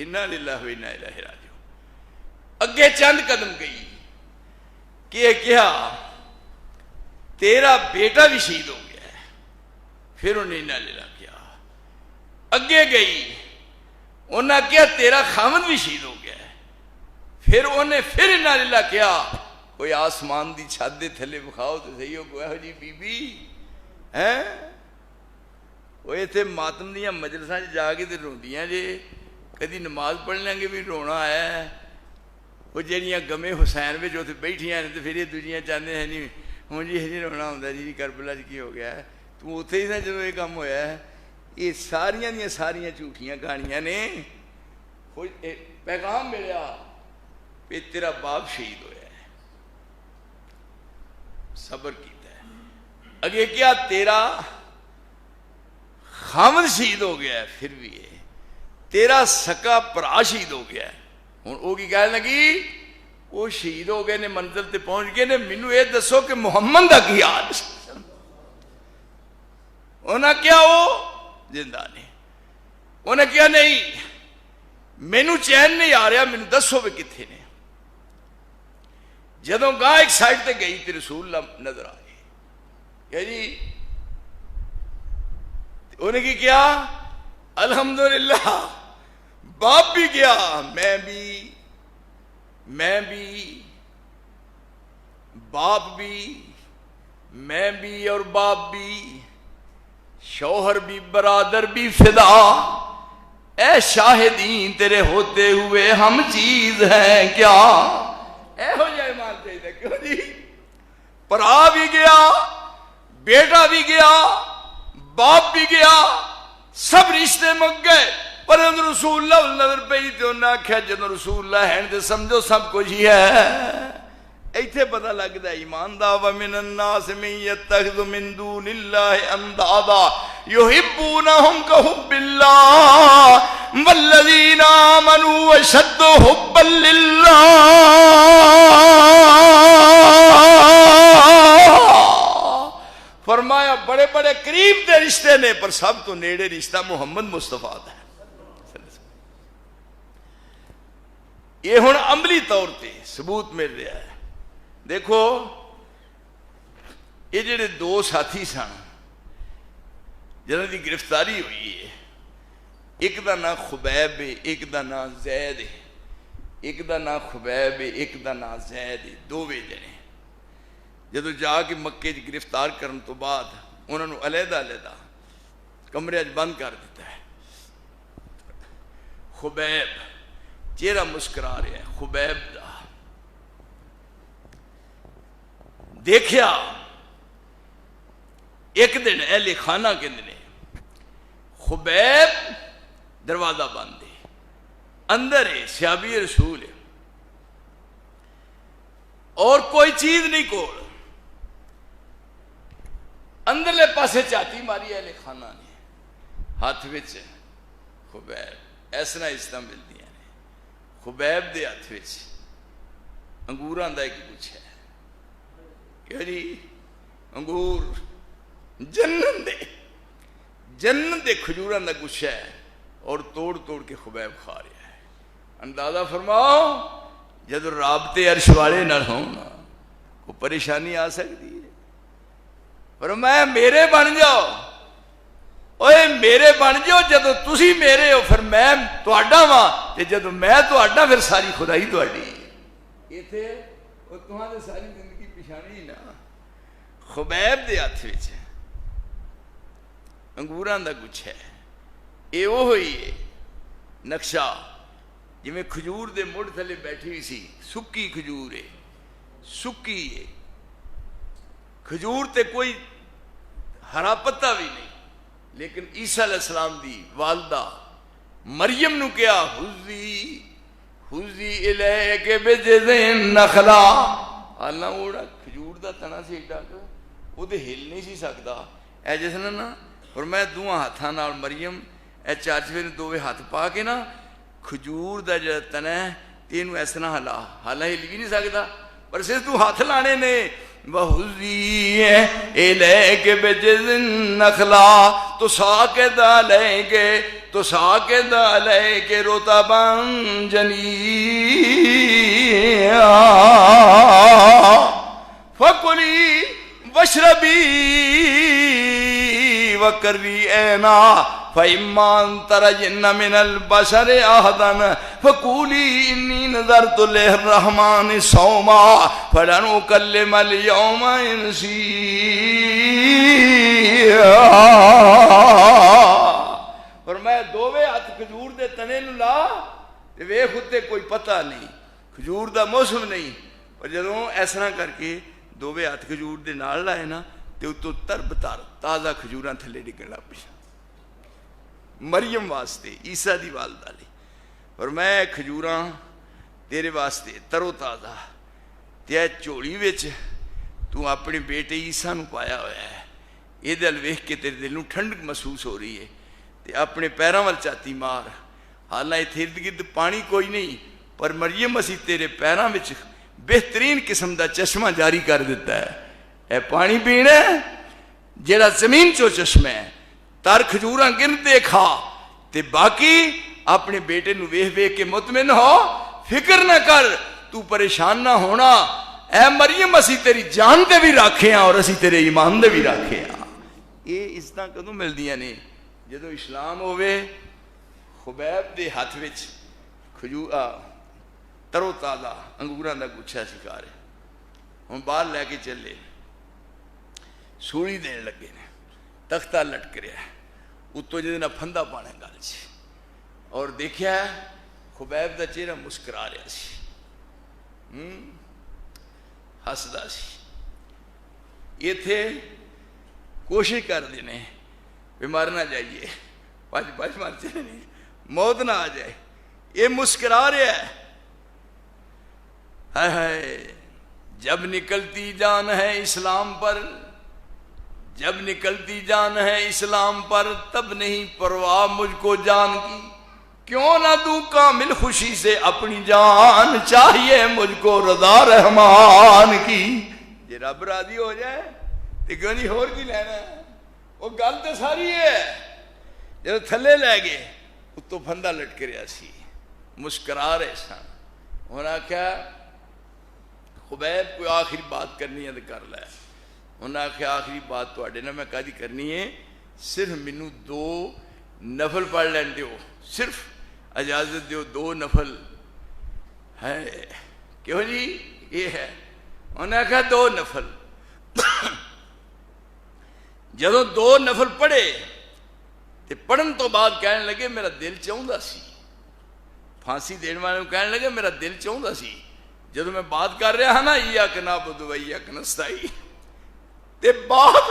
انا للہ و انا الیہ راجعون. اگے چند قدم گئی کہ کیا تیرا بیٹا بھی شہید ہو گیا ہے. پھر انہیں انا للہ کیا. اگے گئی انہیں کیا تیرا خامد بھی شہید ہو گیا ہے. پھر انہیں پھر انا للہ کیا. کوئی آسمان دی چھت دے تھلے بکھاؤ تو صحیح ہو. کوئی جی بی بی ہیں وہ اتنے ماتم دیا مجلساں جا کے روندیاں جے. کدی نماز پڑھ لیں گے بھی رونا ہے. وہ جہاں گمے حسین میں جو بیٹھیاں نے تو پھر یہ دوجیاں چاہتے ہیں نہیں ہوں جی ہجی رونا ہوتا جی کربلا کی ہو گیا ہے. تو اتنے ہی نہ جب یہ کام ہویا ہے. یہ ساریاں دیا ساریاں جھوٹیاں کہانیاں نے. پیغام ملیا کہ تیرا باپ شہید ہویا ہے, صبر کیتا ہے. اگے کیا تیرا خامد شہید ہو گیا ہے, پھر بھی ہے تیرا سکا پرا شہید ہو گیا ہے. ہوں وہ کی کہنے لگی وہ شہید ہو گئے نے, منزل تے پہنچ گئے نے, مینوں یہ دسو کہ محمد دا کی حال. انہیں کیا وہ زندہ نے. انہیں کیا نہیں مینوں چین نہیں آ رہا, مینوں دسو بھی کتنے نے. جدوں گاہ ایک سائڈ تے گئی تے رسول اللہ نظر آ گئے کہ جی انہیں کی کیا الحمدللہ باپ بھی گیا, میں بھی باپ بھی, میں بھی اور باپ بھی, شوہر بھی برادر بھی فدا. اے شاہدین تیرے ہوتے ہوئے ہم چیز ہیں کیا. اے ہو جائے مان چاہیے کیوں جی. پرا بھی گیا, بیٹا بھی گیا, باپ بھی گیا, سب رشتے مک گئے. پر رسول اللہ نظر پہ تو انہیں آخیا جب رسول اللہ ہے تو سمجھو سب کچھ ہی ہے. ایتھے پتہ لگتا ہے ایمان دا. وَمِنَ النَّاسِ مِن يَتَّخِذُ مِن دُونِ اللَّهِ أَندَادًا يُحِبُّونَهُمْ كَحُبِّ اللَّهِ وَالَّذِينَ آمَنُوا أَشَدُّ حُبًّا لِلَّهِ. فرمایا بڑے بڑے قریب دے رشتے نے, پر سب تو نیڑے رشتہ محمد مصطفیٰ دا ہے. یہ ہن عملی طور پہ ثبوت مل رہا ہے. دیکھو یہ جڑے دو ساتھی سن جنہوں کی گرفتاری ہوئی ہے، ایک دا نام خبیب ہے، ایک دا نام زید ہے، ایک دا نام خبیب ہے، ایک دا نام زید ہے، دو جنے جدو جا کے مکے گرفتار کرن تو بعد انہوں نے علیحدہ علیحدہ کمرے بند کر دیتا ہے۔ خبیب چہرہ مسکرا رہا ہے، خبیب دا دیکھیا ایک دن اہل خانہ کے دن خبیب دروازہ بند ہے، اندر ہے صحابی رسول ہے اور کوئی چیز نہیں کول، اندرلے پاسے چاتی ماری اہل خانہ نے، ہاتھ وچ خبیب اس طرح عزت ملتی ہیں، خبیب دے ہاتھ وچ انگوراں دا ایک گچھا ہے، کہ جی انگور جنت دے کھجوراں دا گچھا ہے اور توڑ توڑ کے خبیب کھا رہا ہے۔ اندازہ فرماؤ جب رابطے عرش والے نہ ہونا کوئی پریشانی آ سکتی ہے، پر میں میرے بن جاؤ، اوے میرے بن جاؤ، جدو تسی میرے ہو پھر میں تہاڈا واں، تے جدو میں تہاڈا پھر ساری خدائی تہاڈی ایتھے او تہاں دے ساری زندگی پچھانی نہ۔ خبیب دے ہاتھ وچ انگوراں دا گچھا ہے، اے وہ ہوئی ہے نقشہ جی میں کھجور دے مڑ تھلے بیٹھی ہوئی سی، سکی کھجور ہے، سکی ہے کھجور تے کوئی ہرا پتہ بھی نہیں، لیکن عیسیٰ علیہ السلام دی والدہ مریم نو کیا حُزِّی اِلَیکَ بِجِذْعِ النَّخْلَةِ، اللہ اوڑا کھجور دا تنا سی ایڈا کہ وہ دے ہل نہیں سی سکتا، اے جس نے نا، اور میں دوہاں ہاتھاں نال مریم اے چاچوے نے دووے ہاتھ پا کے نا کھجور دا جڑا تنا ہے تینوں ایسا نہ ہل بھی نہیں سکتا، پر صرف تو ہاتھ لانے نے وَحُزِّی اِلَیکَ بِجِذْعِ النَّخْلَةِ تُسَاقِطْ عَلَیکَ رُطَبًا جَنِیًّا فَکُلِی وَاشْرَبِی وَقَرِّی عَیْنًا فَإِمَّا أَن تَرَیِنَّ مِنَ الْبَشَرِ أَحَدًا فَقُولِی إِنِّی نَذَرْتُ لِلرَّحْمَٰنِ صَوْمًا فَلَنْ أُکَلِّمَ الْیَوْمَ إِنسِیًّا۔ اور میں دووے ہاتھ کھجور دے تنے نو لا تے ویکھ اُتے کوئی پتہ نہیں، کھجور دا موسم نہیں، اور جدوں اس طرح کر کے دووے ہاتھ کھجور دے نال لائے نا تے اتوں ترب تر تازہ کھجوراں تھلے ڈگن لگ پئیاں مریم واسطے، عیسیٰ دی والدہ لئی، اور میں کھجوراں تیرے واسطے ترو تازہ تے چولی وچ تو اپنے بیٹے عیسیٰ نو پایا ہوا ہے، یہ دل ویکھ کے تیرے دل نو ٹھنڈک محسوس ہو رہی ہے، تے اپنے پیراں وال چاتی مار، حالانکہ ارد گرد پانی کوئی نہیں، پر مریم اسی تیرے پیراں وچ بہترین قسم دا چشمہ جاری کر دیتا ہے، اے پانی پینا ہے جیڑا زمین چو چشمہ ہے، تر کھجوراں گنتے کھا تے باقی اپنے بیٹے نو ویکھ ویکھ کے مطمئن ہو، فکر نہ کر، تو پریشان نہ ہونا، اے مریم اسی تیری جان دے بھی رکھے ہیں اور اسی تیرے ایمان دے بھی رکھے ہیں۔ یہ عزتاں کدوں ملدیاں نے جدو اسلام ہوئے۔ خبیب دے ہاتھ وچ کھجور ترو تازہ انگوراں دا گچھا سکھا رہے، ہن باہر لے کے چلے، سوڑی دین لگے نے، تختہ لٹک رہا ہے، اتوں جدے نہ پھندا پانا گل سی، اور دیکھیا خبیب دا چہرہ مسکرا رہا سی، ہسدا سی، یہ تھے کوشش کر دینے بھی مر نہ جائیے، پچ مر چلے نہیں، موت نہ آ جائے، یہ مسکرا رہا ہے، ہائے جب نکلتی جان ہے اسلام پر، جب نکلتی جان ہے اسلام پر، تب نہیں پرواہ مجھ کو جان کی، کیوں نہ دوں کامل خوشی سے اپنی جان، چاہیے مجھ کو رضا رحمان کی۔ یہ رب راضی ہو جائے تو کیوں نہیں ہور کی لینا ہے، وہ گل تو ساری ہے۔ جب تھلے لے گئے اتو پھندا لٹک رہا سی، مسکرا رہے سن، انہوں نے کہا خبیب کوئی آخری بات کرنی ہے تو کر لے، انہیں آخیا آخری بات تواڈے نال میں کدی کرنی ہے، صرف مینوں 2 نفل پڑھ لین دیو، صرف اجازت دیو 2 نفل ہے۔ کیوں جی؟ یہ ہے۔ انہیں آخیا 2 نفل۔ جدوں 2 نفل پڑھے تے پڑھن تو بعد کہنے لگے میرا دل چاہتا سی، پھانسی دین والے کہنے لگے میرا دل چاہتا سی جدوں میں بات کر رہا ہاں نا ایاک نعبد و ایاک نستعین، تے بات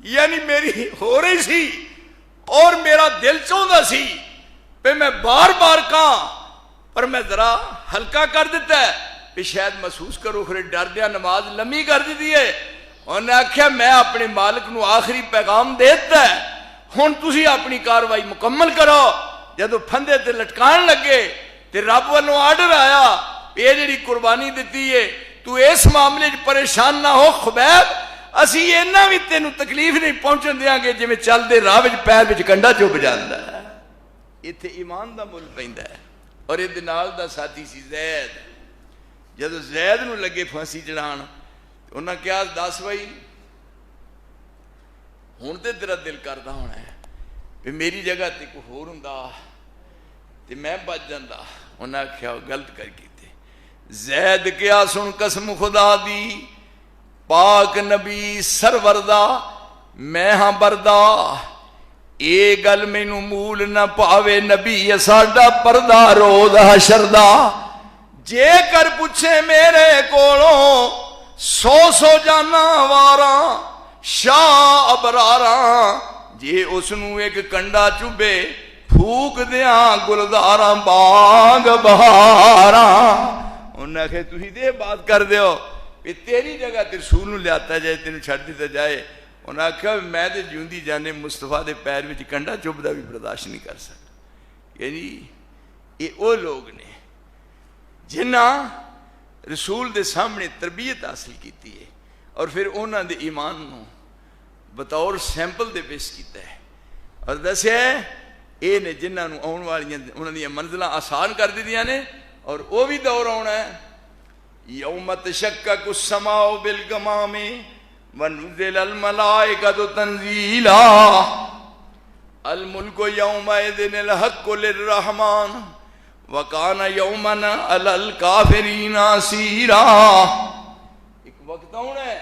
یعنی میری ہو رہی سی اور میرا دل چاہتا سی پہ میں بار بار کہاں، پر میں ذرا ہلکا کر دیتا ہے پہ شاید محسوس کرو خرے ڈر دیا نماز لمبی کر دیتی ہے۔ انہوں نے آخیا میں اپنے مالک نو آخری پیغام دیتا ہے، ہن تسی اپنی کاروائی مکمل کرو۔ جدو پھندے تے لٹکان لگے تے رب والوں آرڈر آیا یہ جڑی قربانی دیتی ہے تو اس معاملے پریشان نہ ہو خبیب، اسی اینا بھی تینوں تکلیف نہیں پہنچن دیاں گے جی میں چل دے راہ وچ پیر وچ کنڈا چوب جاندا ہے۔ ایتھے ایمان دا مل پیندا ہے۔ اور یہ نال دا ساتھی سی زید، جدو زید نو لگے پھانسی چڑھان انہاں کیا دس بھائی ہن تے تیرا دل کردا ہونا ہے کہ میری جگہ تے کوئی ہور ہوندا تے میں بچ جاندا۔ انہاں آکھیا غلط کر کیتے۔ زید کیا سن قسم خدا دی پاک نبی سرور دا میں ہاں بردا، اے گل مینوں مول نہ پاوے نبی ساڈا پردہ روز حشر دا، جے کر پوچھے میرے کولوں 100 جانا واراں شاہ ابراراں، جے اس نو ایک کنڈا چوبے پھوک دیاں گلداراں باغ بہاراں۔ انہاں کہ تسی دے بات کر دیو کہ تیری جگہ تے رسول نو لیاتا جائے تینوں چھڈ دیتا جائے۔ انہاں کہا میں تے جیوندی جانے مصطفیٰ دے پیر وچ کنڈا چبدا بھی برداشت نہیں کر سکتا۔ یعنی یہ وہ لوگ نے جنہاں رسول دے سامنے تربیت حاصل کیتی ہے اور پھر انہاں دے ایمان نو بطور سیمپل دے پیش کیتا ہے اور دسیا ہے اے نے جنہاں نو آن والیاں انہاں دی منزلاں آسان کر دیتیاں نے اور وہ بھی دور آنا ہے۔ یوم تشقق السماء بالغمام ونزل الملائکۃ تنزیلا الملک یومئذ الحق للرحمن وکان یوما علی الکافرین عسیرا۔ ایک وقت ہونا ہے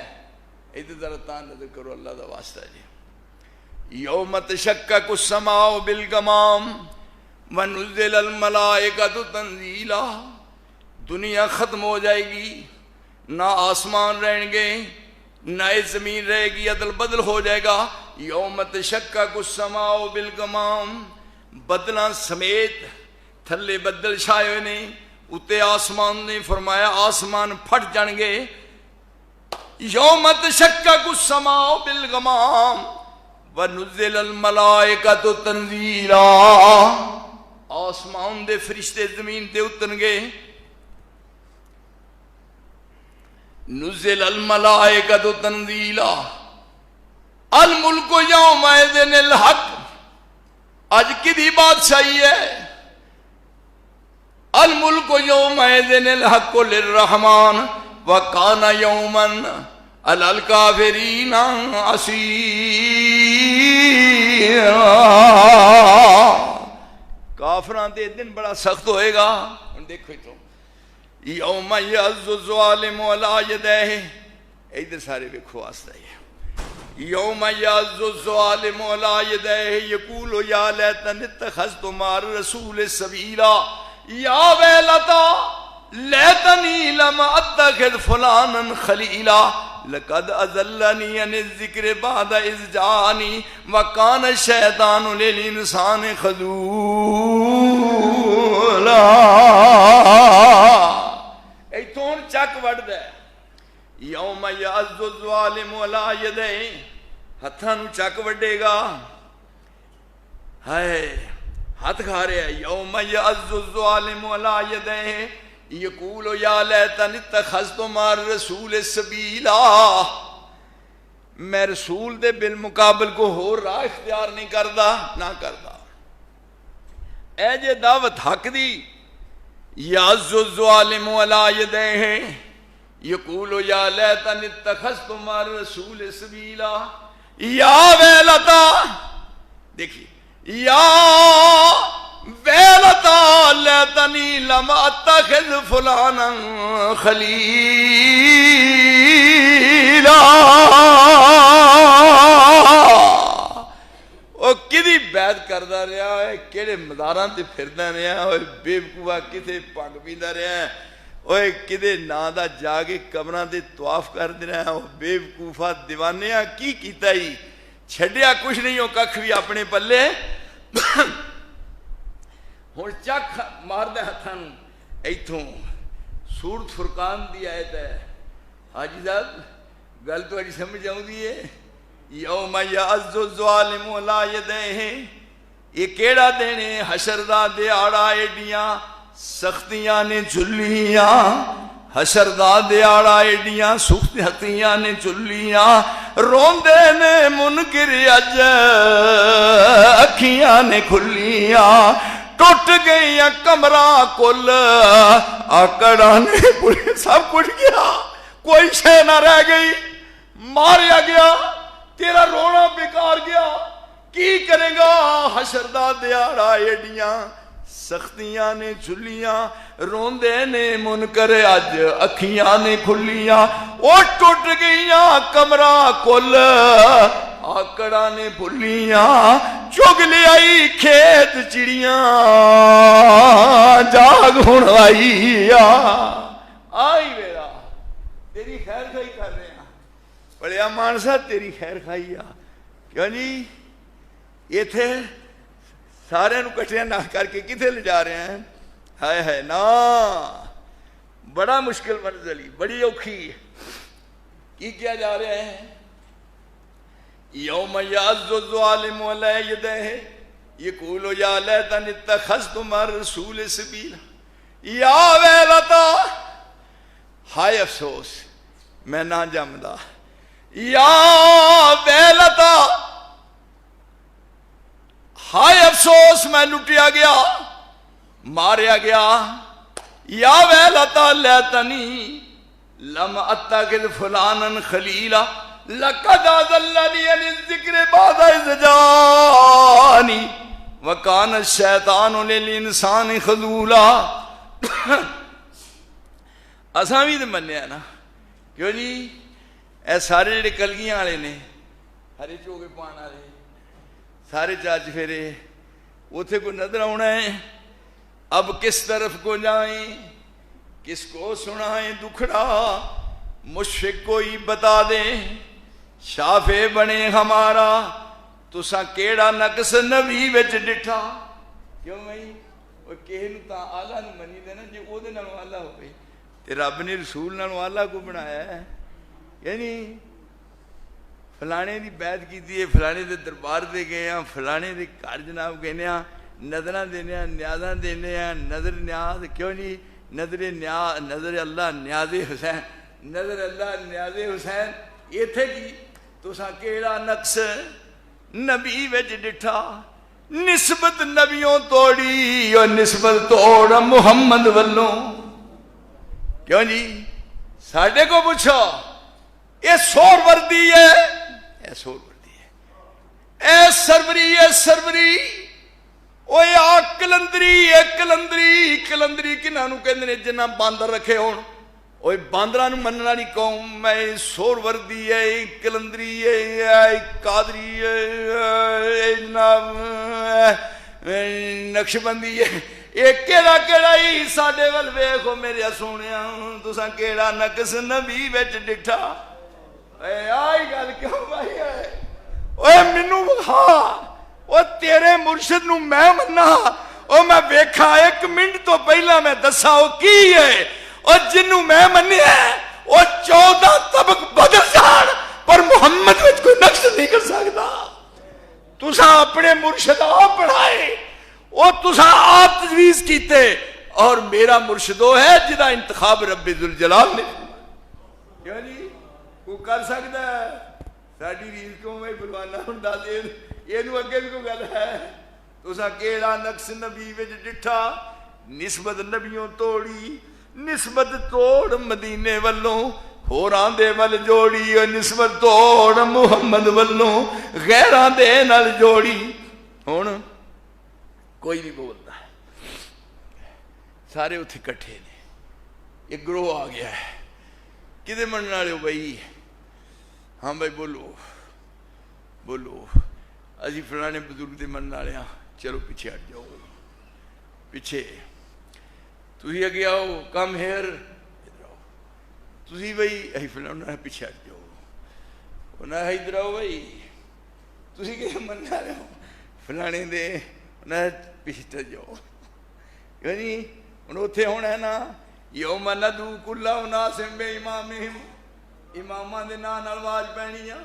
ادھر ذرا تان نظر کرو اللہ دا واسطہ جی۔ یوم تشقق السماء بالغمام ونزل الملائکۃ تنزیلا، دنیا ختم ہو جائے گی، نہ آسمان رہیں گے نہ زمین رہے گی، عدل بدل ہو جائے گا۔ یوم تشقق السماء بالغمام، بدلاں سمیت تھلے بدل چھائے نے اتے آسمان نے فرمایا آسمان پھٹ جان گے۔ یوم تشقق السماء بالغمام ونزل الملائکۃ تنزیلا، آسمان دے فرشتے زمین تے اتن گے۔ نزل الملائکۃ تنزیلا الملک یومئذ الحق، آج کدی بادشاہی ہے؟ الملک یومئذ الحق للرحمن وکان یوما علی الکافرین عسیرا۔ کافران دے دن بڑا سخت ہوئے گا۔ دیکھو تو یوم یعض الظالم علی یدیہ، ادھر سارے دیکھو واسطہ ہے۔ یوم یعض الظالم علی یدیہ یقول یا لیتنی اتخذت مع الرسول سبیلا یا ویلتا لیتنی لم اتخذ فلانا خلیلا لقد اضلنی عن الذکر بعد اذ جاءنی وکان الشیطان للانسان خذولا۔ ایتھوں چک وڑ دے یوم یعض الظالم علی یدیہ، ہتھاں نو چک وڈے گا، ہائے ہاتھ کھا رہے ہیں۔ یوم یعض الظالم علی یدیہ یقول یا لیتنی اتخذت مع الرسول سبیلا، میں رسول دے بالمقابل کو ہور راہ اختیار نہیں کردا نہ کردا۔ اے جے دعوت حق دی یعض الظالم علی یدیہ، یقول یا لیتنی اتخذت مع الرسول سبیلا، یا ویلتا، دیکھیے یا ویلتا لیتنی لم اتخذ فلانا خلیلا، وہ کدی بیعت کردا رہا ہے، کیڑے مزاراں تے پھردا رہا ہے، بے وقوفا کتے پگ پیندا رہا ہے، اوے کدے نا دا جا کے قبراں تے طواف کردے رہا ہے، بے وقوفا دیوانیاں کی کیتا ہی، چھڈیا کچھ نہیں ہو ککھ بھی اپنے پلے۔ ہن چک ماردے ہتھاں نوں، ایتھوں سورۃ فرقان دی آیت ہے، حاجی صاحب گل تہاڈی سمجھ آؤندی ہے؟ یوم یعض الظالم علی یدیہ، یہ کیڑا دن ہے؟ حشر دا دیہاڑا، ایڈیاں سختیاں نے جھلیاں، حشر دا دیہاڑا ایڈیاں سختیاں نے جھلیاں، روندے نے منکر اج اکھیاں نے کھلیاں، ٹوٹ گئیاں کمرہ کل آکڑاں نے سب کچھ گیا، کوئی شے نہ رہ گئی، ماریا گیا، تیرا رونا بیکار گیا، کی کرے گا؟ حشر دا دیہاڑا ایڈیاں سختیاں نے جھلیاں، روندے نے منکر اج اکھیاں نے کھلیاں، او ٹوٹ گئیاں کمرہ کل آکڑاں نے بھلیاں، چگ لے آئی کھیت چڑیاں جاگ ہن آئی آئی میرا تیری خیر خائی کر رہے ہیں، بڑیا مانسا تیری خیر خائی آ، کیوں جی یہ تھے سارے نو کٹھیاں نہ کر کے کتے لے جا رہے ہیں؟ ہائے ہائے نا، بڑا مشکل منزلی، بڑی اوکھی، کی کیا جا رہے ہیں؟ یوم یعض الظالم علی یدیہ یقول یا لیتنی اتخذت مع الرسول سبیلا، یا ویلتا، ہائے افسوس میں نہ جمدا، یا ویلتا، ہائے افسوس میں لٹیا گیا، ماریا گیا، یا ویلتا لیتنی لم اتخذ فلانا خلیلا لقد اضلنی عن الذکر بعد اذ جاءنی وکان الشیطان للانسان خذولا۔ اساں بھی تے منیا نا، کیوں جی اے سارے جڑے کلگیاں والے نے، ہرے چوگے پان والے، سارے چاچ پھیرے، اتھے کو نظر آنا ہے، اب کس طرف کو جائیں، کس کو سنائیں دکھڑا، مشفق کوئی بتا دیں، شافع بنے ہمارا، تساں کیڑا نقص نبی وچ ڈٹھا، کیوں بھائی وہ کہے نو تاں آلہ نو منی دے نا، جی او دے نالوں آلہ ہو گئی تے رب نے رسول نالوں آلہ کو بنایا ہے، یعنی فلانے دی بیعت کیتی ہے، فلانے دے دربار دے گئے ہیں، فلانے دے گھر جناب گئے ہیں، نظراں دینے ہیں، نیازاں دینے ہیں، نظر نیاز، کیوں نہیں نظر نیاز، نظر اللہ نیاز حسین، نظر اللہ نیاز حسین، یہ تھے کی تساں کیڑا نقص نبی وچ ڈٹھا، نسبت نبیوں توڑی اور نسبت توڑ محمد والوں، کیوں جی ساڈے کو پوچھو، یہ سور وردی ہے، اے سور وردی ہے، اے سروری ہے سروری، اوے آ کلندری ہے کلندری، کلندری کنہاں نوں کہندے نے جنہاں باندر رکھے ہون، اوے باندراں نوں منن والی قوم، میں سور وردی ہے، کلندری ہے، قادری ہے، جناب نقش بندی ہے، یہ کیڑا کیڑا ہی ساڈے ول ویکھو میرے سونیاں، تساں کیڑا نقص نبی وچ ڈٹھا، اے آئی گل کیوں بھائی ہے، اوے منوں وکھا، او تیرے مرشد نو میں مننا، او میں ویکھا ایک منٹ تو پہلا میں دسا او کی ہے، او جنوں میں منیا ہے او 14 طبق بدل جان پر محمد وچ کوئی نقص نہیں کر سکتا، تساں اپنے مرشد آپ پڑھائے، او تساں آپ تجویز کیتے، اور میرا مرشد وہ ہے جدا انتخاب رب ذوالجلال نے، کیوں جی کو کر سکتا ہے؟ ساڈی ریز کیوں میں بلوانا ہوندا دے، یہ نو اگے بھی کوئی گل ہے، تساں کیڑا نقص نبی وچ ڈٹھا، نسبت نبیوں توڑی، نسبت توڑ مدینے والوں ہوراں دے ول جوڑی، نسبت توڑ محمد والوں غیراں دے نال جوڑی۔ ہن کوئی نہیں بولتا، سارے اتنے کٹھے نے، ایک گروہ آ گیا ہے، کدے مننے والے ہو بھائی؟ ہاں بھائی بولو بولو، اسی فلانے بزرگ دے مننے والے ہاں، چلو پیچھے ہٹ جاؤ، پیچھے تھی اگے آؤ، کم ہیئر، ادھر آؤ، تھی بھائی اسی فلانے پیچھے ہٹ جاؤ، انہیں ادھر آؤ بھائی، تھی کہ مننے والے ہو فلانے دے، انہیں پیچھے چل جاؤ۔ یعنی ہن اتنے ہونا ہے نا، یوم ندعو کل اناس بامامہم، اماماں دے ناں نال آواز پینی آ،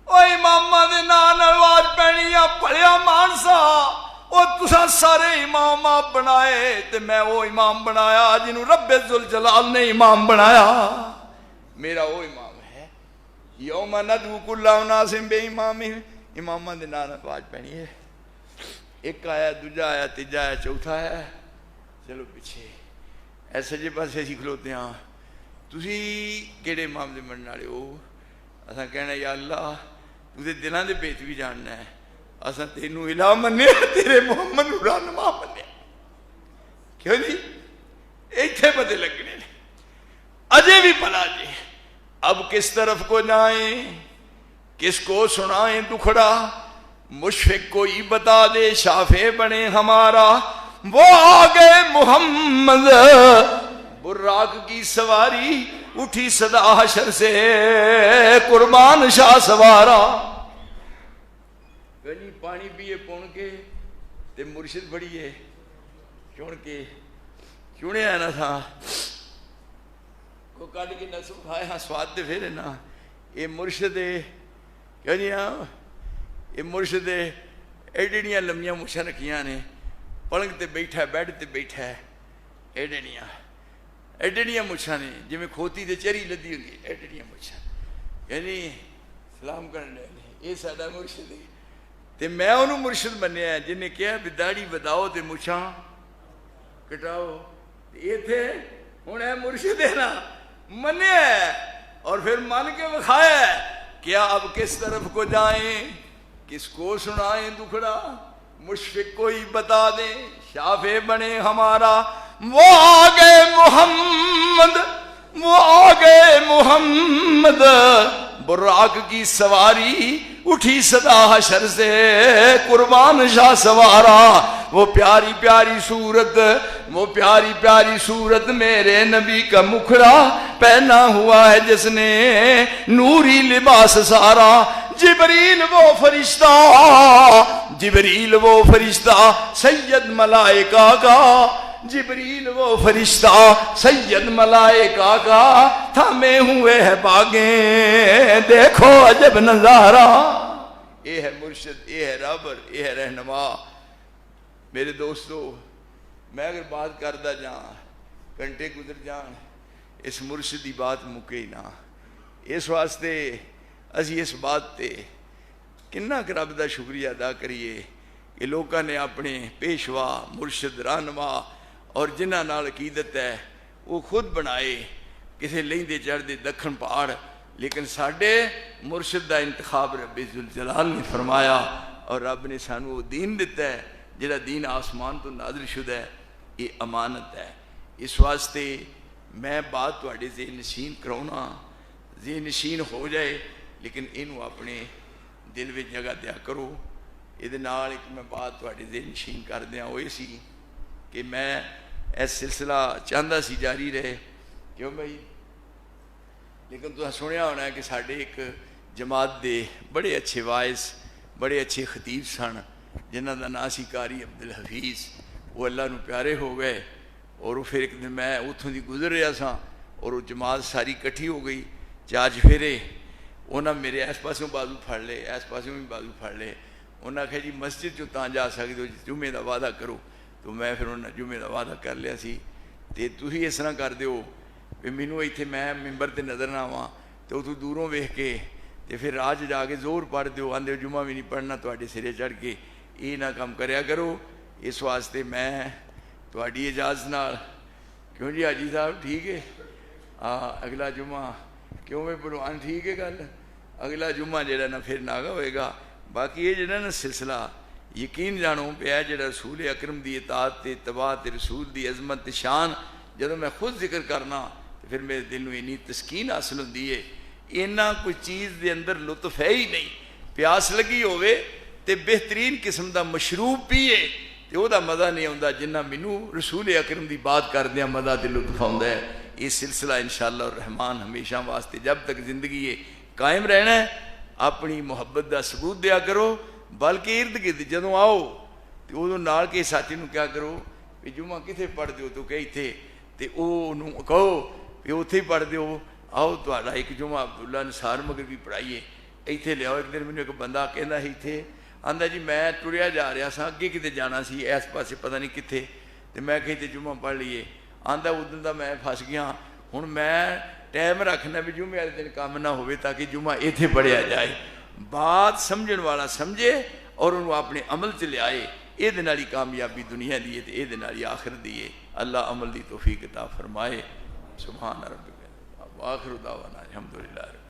او اماماں دے ناں نال آواز پینی آ، پڑھیا مانسا او تساں سارے امام آپ بنائے تے میں وہ امام بنایا جنہوں رب ذوالجلال نے امام بنایا، میرا وہ امام ہے۔ یوم ندعو کل اناس بامامہم، اماماں دے ناں نال آواز پینی ہے، ایک آیا، دوجا آیا، تیجا آیا، چوتھا آیا، چلو پیچھے ایسے جے پاسے اسی کھلوتے ہاں، تسی کیڑے امام دے مننے والے ہو؟ اساں کہنا یا اللہ تو دے دلاں دے بھیت بھی جاننا ہے، اساں تینوں الہ منیا، تیرے محمد نوں رہنما منیا۔ کیوں جی؟ ایتھے پتے لگنے نے، اجے بھی پلا جے اب کس طرف کو جائیں، کس کو سنائیں دکھڑا، مشفق کوئی بتا دے شافع بنے ہمارا، وہ آگے محمد براق کی سواری، اٹھی صدا حشر سے قربان شاہ سوارا۔ گنی پانی پیے پون کے تے مرشد بڑیے چون کے چونے آنا تھا کو کاٹ کے نسو کھائے ہاں سواد دے پھیرے نا، اے مرشد گنی ہاں یہ مرشد ایڈیڑیاں لمیاں مچھاں رکھیاں نے، پلنگ تے بیٹھا ہے، بیڈ تے بیٹھا ہے، ایڈیڑیاں مچھاں نے جی میں کھوتی تے چری لدی ہوئی، ایڈیڑیاں مچھاں، یعنی سلام کرنے لے، یہ ساڈا مرشد ہے تے میں انہوں مرشد بنیا ہے جنہیں کہا بھی داڑھی بداؤ تے مچھاں کٹاؤ، یہ تھے ہن ہے مرشد ہے نا، منیا ہے اور پھر من کے بکھایا ہے، کیا اب کس طرف کو جائیں، کس کو سنائیں دکھڑا، مشفق کوئی بتا دیں شافع بنے ہمارا، وہ آگے محمد، وہ آگے محمد براق کی سواری، اٹھی صدا حشر سے قربان شاہ سوارا، وہ پیاری پیاری صورت، وہ پیاری پیاری صورت میرے نبی کا مکھڑا، پہنا ہوا ہے جس نے نوری لباس سارا، جبریل وہ فرشتہ، جبریل وہ فرشتہ سید ملائکہ کا، جبریل وہ فرشتہ سید ملائکہ کا، تھامے ہوئے ہے باغیں دیکھو عجب نظارہ۔ یہ ہے مرشد، یہ ہے رابر، یہ ہے رہنما۔ میرے دوستو میں اگر بات کردہ جان گھنٹے گزر جان، اس مرشد دی بات مکے ہی نہ، اس واسطے اسی اس بات تے کنہ کہ رب دا شکریہ ادا کریے کہ لوگوں نے اپنے پیشوا مرشد رہنما اور جنہ نال عقیدت ہے وہ خود بنائے، کسے لیندے چڑھ دے دکھن پہاڑ، لیکن ساڈے مرشد دا انتخاب رب ذوالجلال نے فرمایا، اور رب نے سانو وہ دین دیتا ہے جڑا دین آسمان تو نازل شدہ ہے، یہ امانت ہے۔ اس واسطے میں بات تواڈے ذہن نشین کراؤنا، ذہن نشین ہو جائے، لیکن انہوں اپنے دل میں جگہ دیا کرو۔ یہ نال ایک میں بات تواڈے ذہن نشین کر دیا، وہ سی کہ میں اس سلسلہ چاہتا سی جاری رہے، کیوں بھائی؟ لیکن تو سنیا ہونا ہے کہ ساڈے ایک جماعت دے بڑے اچھے وائز، بڑے اچھے خطیب سن، جنہ دا نام سی قاری عبدالحفیظ، وہ اللہ نو پیارے ہو گئے، اور وہ پھر ایک دن میں اتھوں دی گزر رہا سا، اور وہ جماعت ساری کٹھی ہو گئی، چارج پھیرے، انہاں میرے اس پاسوں بازو پھڑ لے، اس پاسوں بھی بازو پھڑ لے، انہاں کہا جی مسجد جو تاں جا سکتے ہو جمعے دا وعدہ کرو، تو میں پھر انہاں جمعے دا وعدہ کر لیا سی، تے تسی اس طرح کر دیو کہ مینوں ایتھے میں ممبر تے نظر نہ آواں، تو تو دوروں ویکھ کے تے پھر راج جا کے زور پڑھ دیو، آندے جمعہ بھی نہیں پڑھنا تواڈے سرے چڑھ کے، یہ نہ کم کریا کرو۔ اس واسطے میں تواڈی اجازت نال کیوں جی حاجی صاحب ٹھیک ہے؟ اگلا جمعہ کیوں میں پروان ٹھیک ہے گل؟ اگلا جمعہ جڑا نا پھر ناگا ہوئے گا. باقی یہ جڑا نا سلسلہ یقین جانو پیا جڑا رسول اکرم دی اطاعت تے اتباع تے رسول دی عظمت تے شان جدوں میں خود ذکر کرنا تو پھر میرے دل میں اتنی تسکین حاصل ہوندی ہے. اینا کوئی چیز دے اندر لطف ہے ہی نہیں. پیاس لگی ہوئے تے بہترین قسم دا مشروب پیے تے او دا مزہ نہیں آندا جنہ مینوں رسول اکرم دی بات کردیاں مزہ تے لطف آندا ہے. یہ سلسلہ انشاءاللہ الرحمن ہمیشہ واسطے جب تک زندگی ہے قائم رہنا ہے. اپنی محبت دا ثبوت دیا کرو. بلکہ ارد گرد جدوں آؤ تو ادوں نال کے ساتھی نوں کیا کرو کہ جمعہ کتنے پڑھ دیو تو کہ اتنے تے او نوں کہو کہ اتنے ہی پڑھ دیو. آؤ تہاڈا ایک جمعہ عبداللہ نثار مغربی پڑھائیے اتنے لیاؤ. ایک دن مینوں ایک بندہ کہندا سی اتنے آندا جی میں ٹریا جا رہا سا اگے کتے جانا سی اس پاسے پتہ نہیں کتنے تے میں کہ جمعہ پڑھ لیے. آندا ادن دا میں پھس گیا ہن میں ٹائم رکھنا بھی جمعے والے دن کام نہ ہوئے تاکہ جمعہ اتنے پڑھیا جائے. بات سمجھن والا سمجھے اور انہوں اپنے عمل سے لے آئے. یہ دن والی کامیابی دنیا دیئے تے یہ دن والی آخر دیئے. اللہ عمل دی توفیق عطا فرمائے. سبحان ربک وآخر دعوانا الحمدللہ.